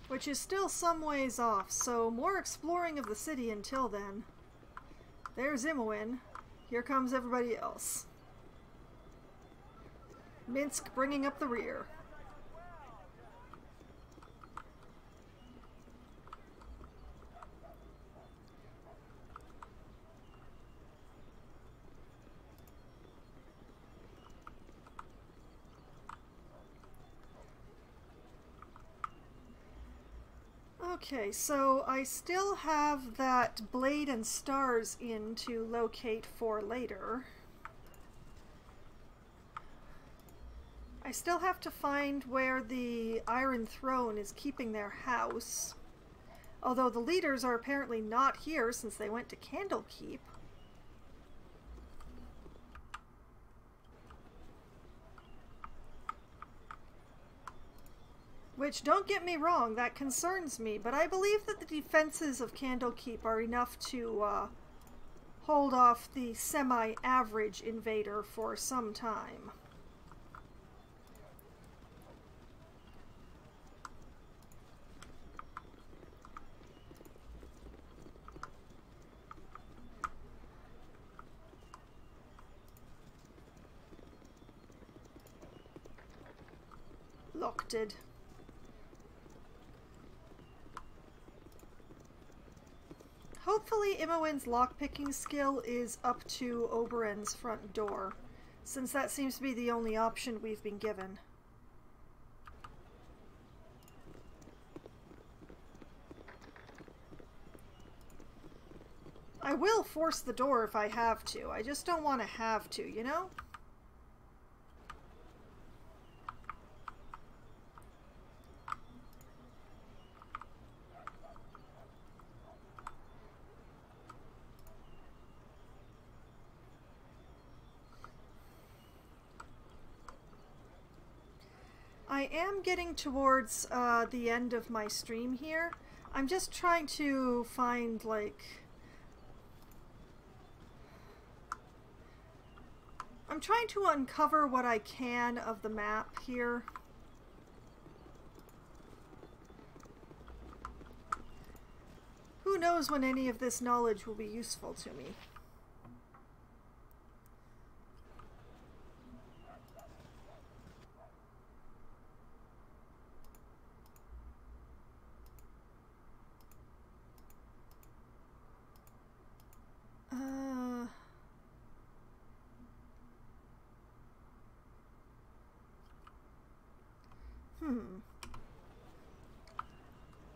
Which is still some ways off, so more exploring of the city until then. There's Imoen. Here comes everybody else. Minsk bringing up the rear. Okay, so I still have that blade and stars in to locate for later. I still have to find where the Iron Throne is keeping their house. Although the leaders are apparently not here since they went to Candlekeep. Which, don't get me wrong, that concerns me, but I believe that the defenses of Candlekeep are enough to hold off the semi-average invader for some time. Locked. hopefully Imoen's lockpicking skill is up to Oberon's front door, since that seems to be the only option we've been given. I will force the door if I have to. I just don't want to have to, you know? I am getting towards the end of my stream here. I'm just trying to find, like... I'm trying to uncover what I can of the map here. Who knows when any of this knowledge will be useful to me.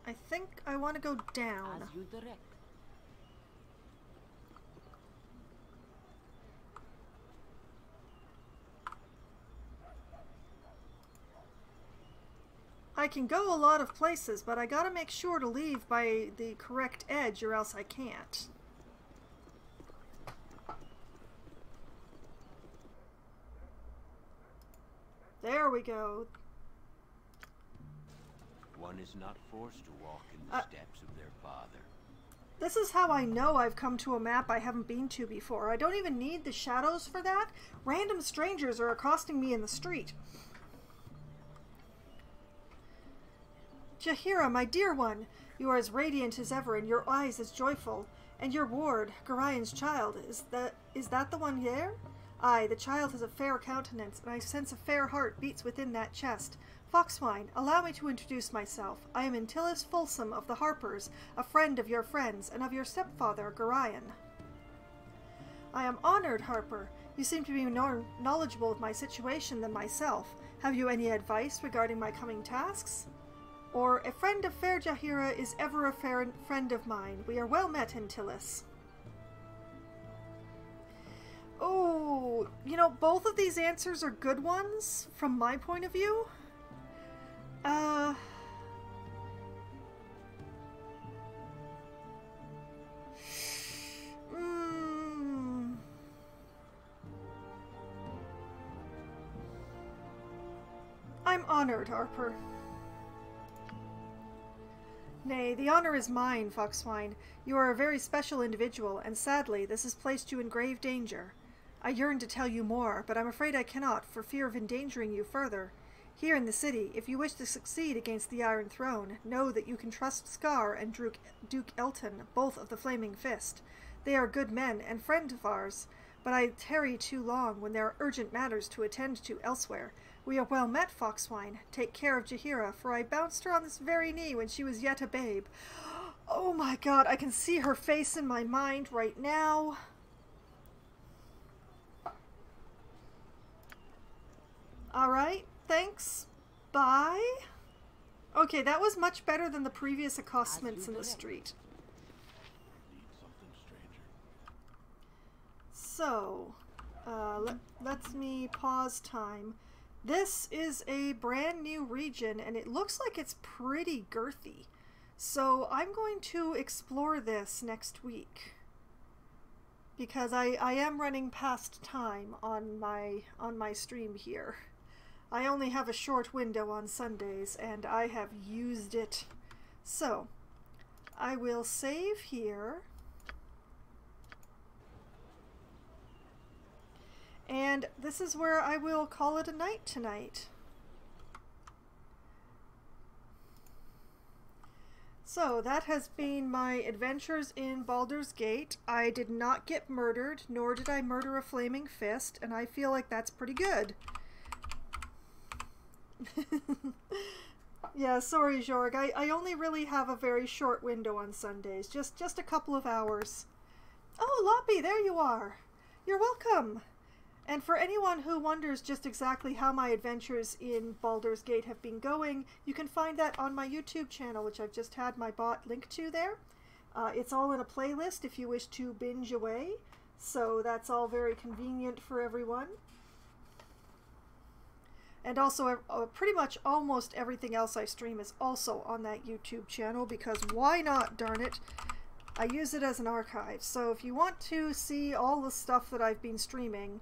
I think I want to go down. As you direct. I can go a lot of places, but I gotta make sure to leave by the correct edge or else I can't. There we go. One is not forced to walk in the steps of their father. This is how I know I've come to a map I haven't been to before. I don't even need the shadows for that. Random strangers are accosting me in the street. Jaheira, my dear one, you are as radiant as ever, and your eyes as joyful. And your ward, Gorian's child, is that the one there? Aye, the child has a fair countenance, and I sense a fair heart beats within that chest. Foxwine, allow me to introduce myself. I am Antilles Folsom of the Harpers, a friend of your friends, and of your stepfather, Gorian. I am honored, Harper. You seem to be more knowledgeable of my situation than myself. Have you any advice regarding my coming tasks? Or, a friend of fair Jaheira is ever a fair friend of mine. We are well met, Antilles. Oh, you know, both of these answers are good ones, from my point of view. I'm honored, Harper. Nay, the honor is mine, Foxwine. You are a very special individual, and sadly, this has placed you in grave danger. I yearn to tell you more, but I'm afraid I cannot, for fear of endangering you further. Here in the city, if you wish to succeed against the Iron Throne, know that you can trust Scar and Duke Elton, both of the Flaming Fist. They are good men and friends of ours, but I tarry too long when there are urgent matters to attend to elsewhere. We are well met, Foxwine. Take care of Jaheira, for I bounced her on this very knee when she was yet a babe. Oh my god, I can see her face in my mind right now. Alright, thanks. Bye. Okay, that was much better than the previous accostaments in the street. So, let's me pause time. This is a brand new region, and it looks like it's pretty girthy. So I'm going to explore this next week, because I am running past time on my stream here. I only have a short window on Sundays, and I have used it. So, I will save here. And this is where I will call it a night tonight. So, that has been my adventures in Baldur's Gate. I did not get murdered, nor did I murder a flaming fist, and I feel like that's pretty good. Yeah, sorry, Jorg. I only really have a very short window on Sundays. Just a couple of hours. Oh, Loppy, there you are. You're welcome. And for anyone who wonders just exactly how my adventures in Baldur's Gate have been going, you can find that on my YouTube channel, which I've just had my bot linked to there. It's all in a playlist if you wish to binge away, so that's all very convenient for everyone. And also, pretty much almost everything else I stream is also on that YouTube channel, because why not, darn it? I use it as an archive. So if you want to see all the stuff that I've been streaming,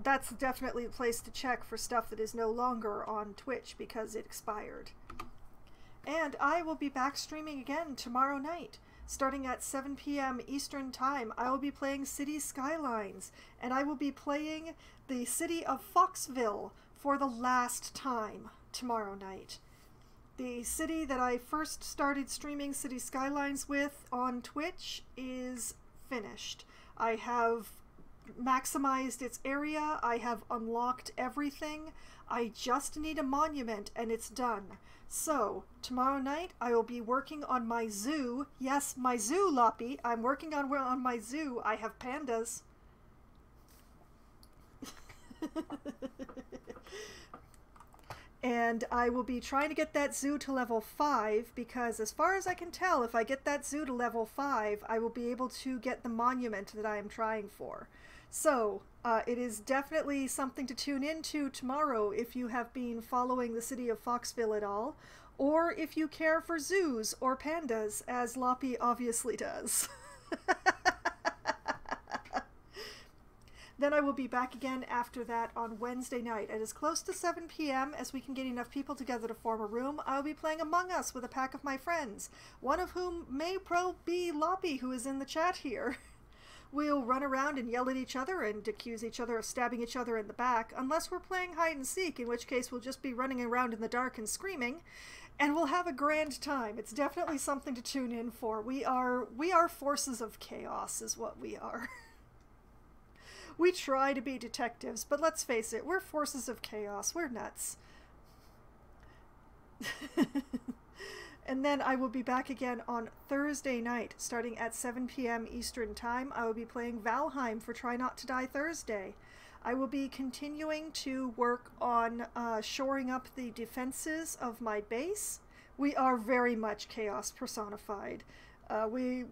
that's definitely the place to check for stuff that is no longer on Twitch because it expired. And I will be back streaming again tomorrow night. Starting at 7 p.m. Eastern Time, I will be playing City Skylines, and I will be playing the city of Foxville for the last time tomorrow night. The city that I first started streaming City Skylines with on Twitch is finished. I have maximized its area, I have unlocked everything, I just need a monument and it's done. So, tomorrow night I will be working on my zoo. Yes, my zoo, Loppy. I'm working on my zoo. I have pandas. And I will be trying to get that zoo to level 5, because as far as I can tell, if I get that zoo to level 5, I will be able to get the monument that I am trying for. So, it is definitely something to tune into tomorrow if you have been following the city of Foxville at all, or if you care for zoos or pandas, as Loppy obviously does. Then I will be back again after that on Wednesday night at as close to 7 p.m. as we can get enough people together to form a room. I will be playing Among Us with a pack of my friends, one of whom may be Loppy, who is in the chat here. We'll run around and yell at each other and accuse each other of stabbing each other in the back, unless we're playing hide and seek, in which case we'll just be running around in the dark and screaming, and we'll have a grand time. It's definitely something to tune in for. We are forces of chaos is what we are. We try to be detectives, but let's face it, we're forces of chaos. We're nuts. And then I will be back again on Thursday night, starting at 7 p.m. Eastern Time. I will be playing Valheim for Try Not to Die Thursday. I will be continuing to work on shoring up the defenses of my base. We are very much chaos personified. We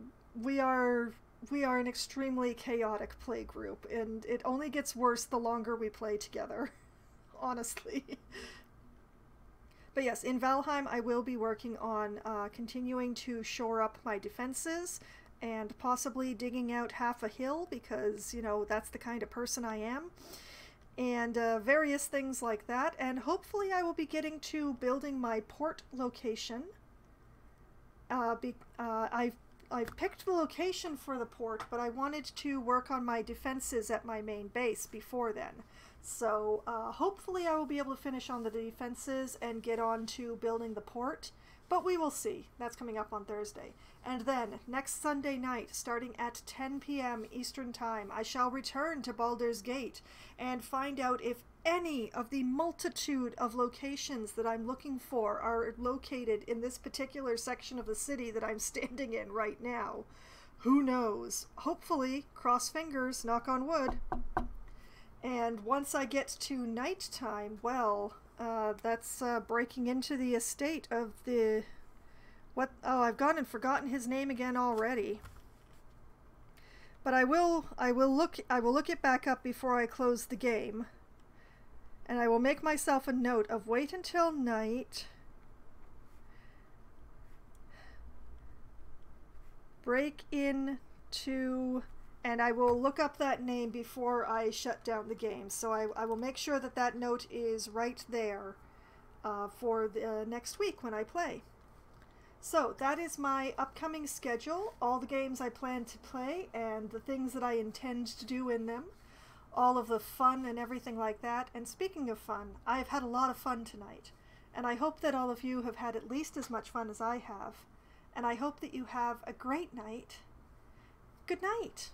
are an extremely chaotic play group, and it only gets worse the longer we play together, honestly. But yes, in Valheim I will be working on continuing to shore up my defenses and possibly digging out half a hill, because, you know, that's the kind of person I am. And various things like that, and hopefully I will be getting to building my port location. I've picked the location for the port, but I wanted to work on my defenses at my main base before then. So hopefully I will be able to finish on the defenses and get on to building the port, but we will see. That's coming up on Thursday. And then, next Sunday night, starting at 10 p.m. Eastern Time, I shall return to Baldur's Gate and find out if any of the multitude of locations that I'm looking for are located in this particular section of the city that I'm standing in right now. Who knows? Hopefully, cross fingers, knock on wood. And once I get to nighttime, well, that's breaking into the estate of the... What? Oh, I've gone and forgotten his name again already. But I will look it back up before I close the game. And I will make myself a note of wait until night. Break into... And I will look up that name before I shut down the game. So I will make sure that that note is right there for the next week when I play. So that is my upcoming schedule, all the games I plan to play and the things that I intend to do in them, all of the fun and everything like that. And speaking of fun, I have had a lot of fun tonight, and I hope that all of you have had at least as much fun as I have, and I hope that you have a great night. Good night.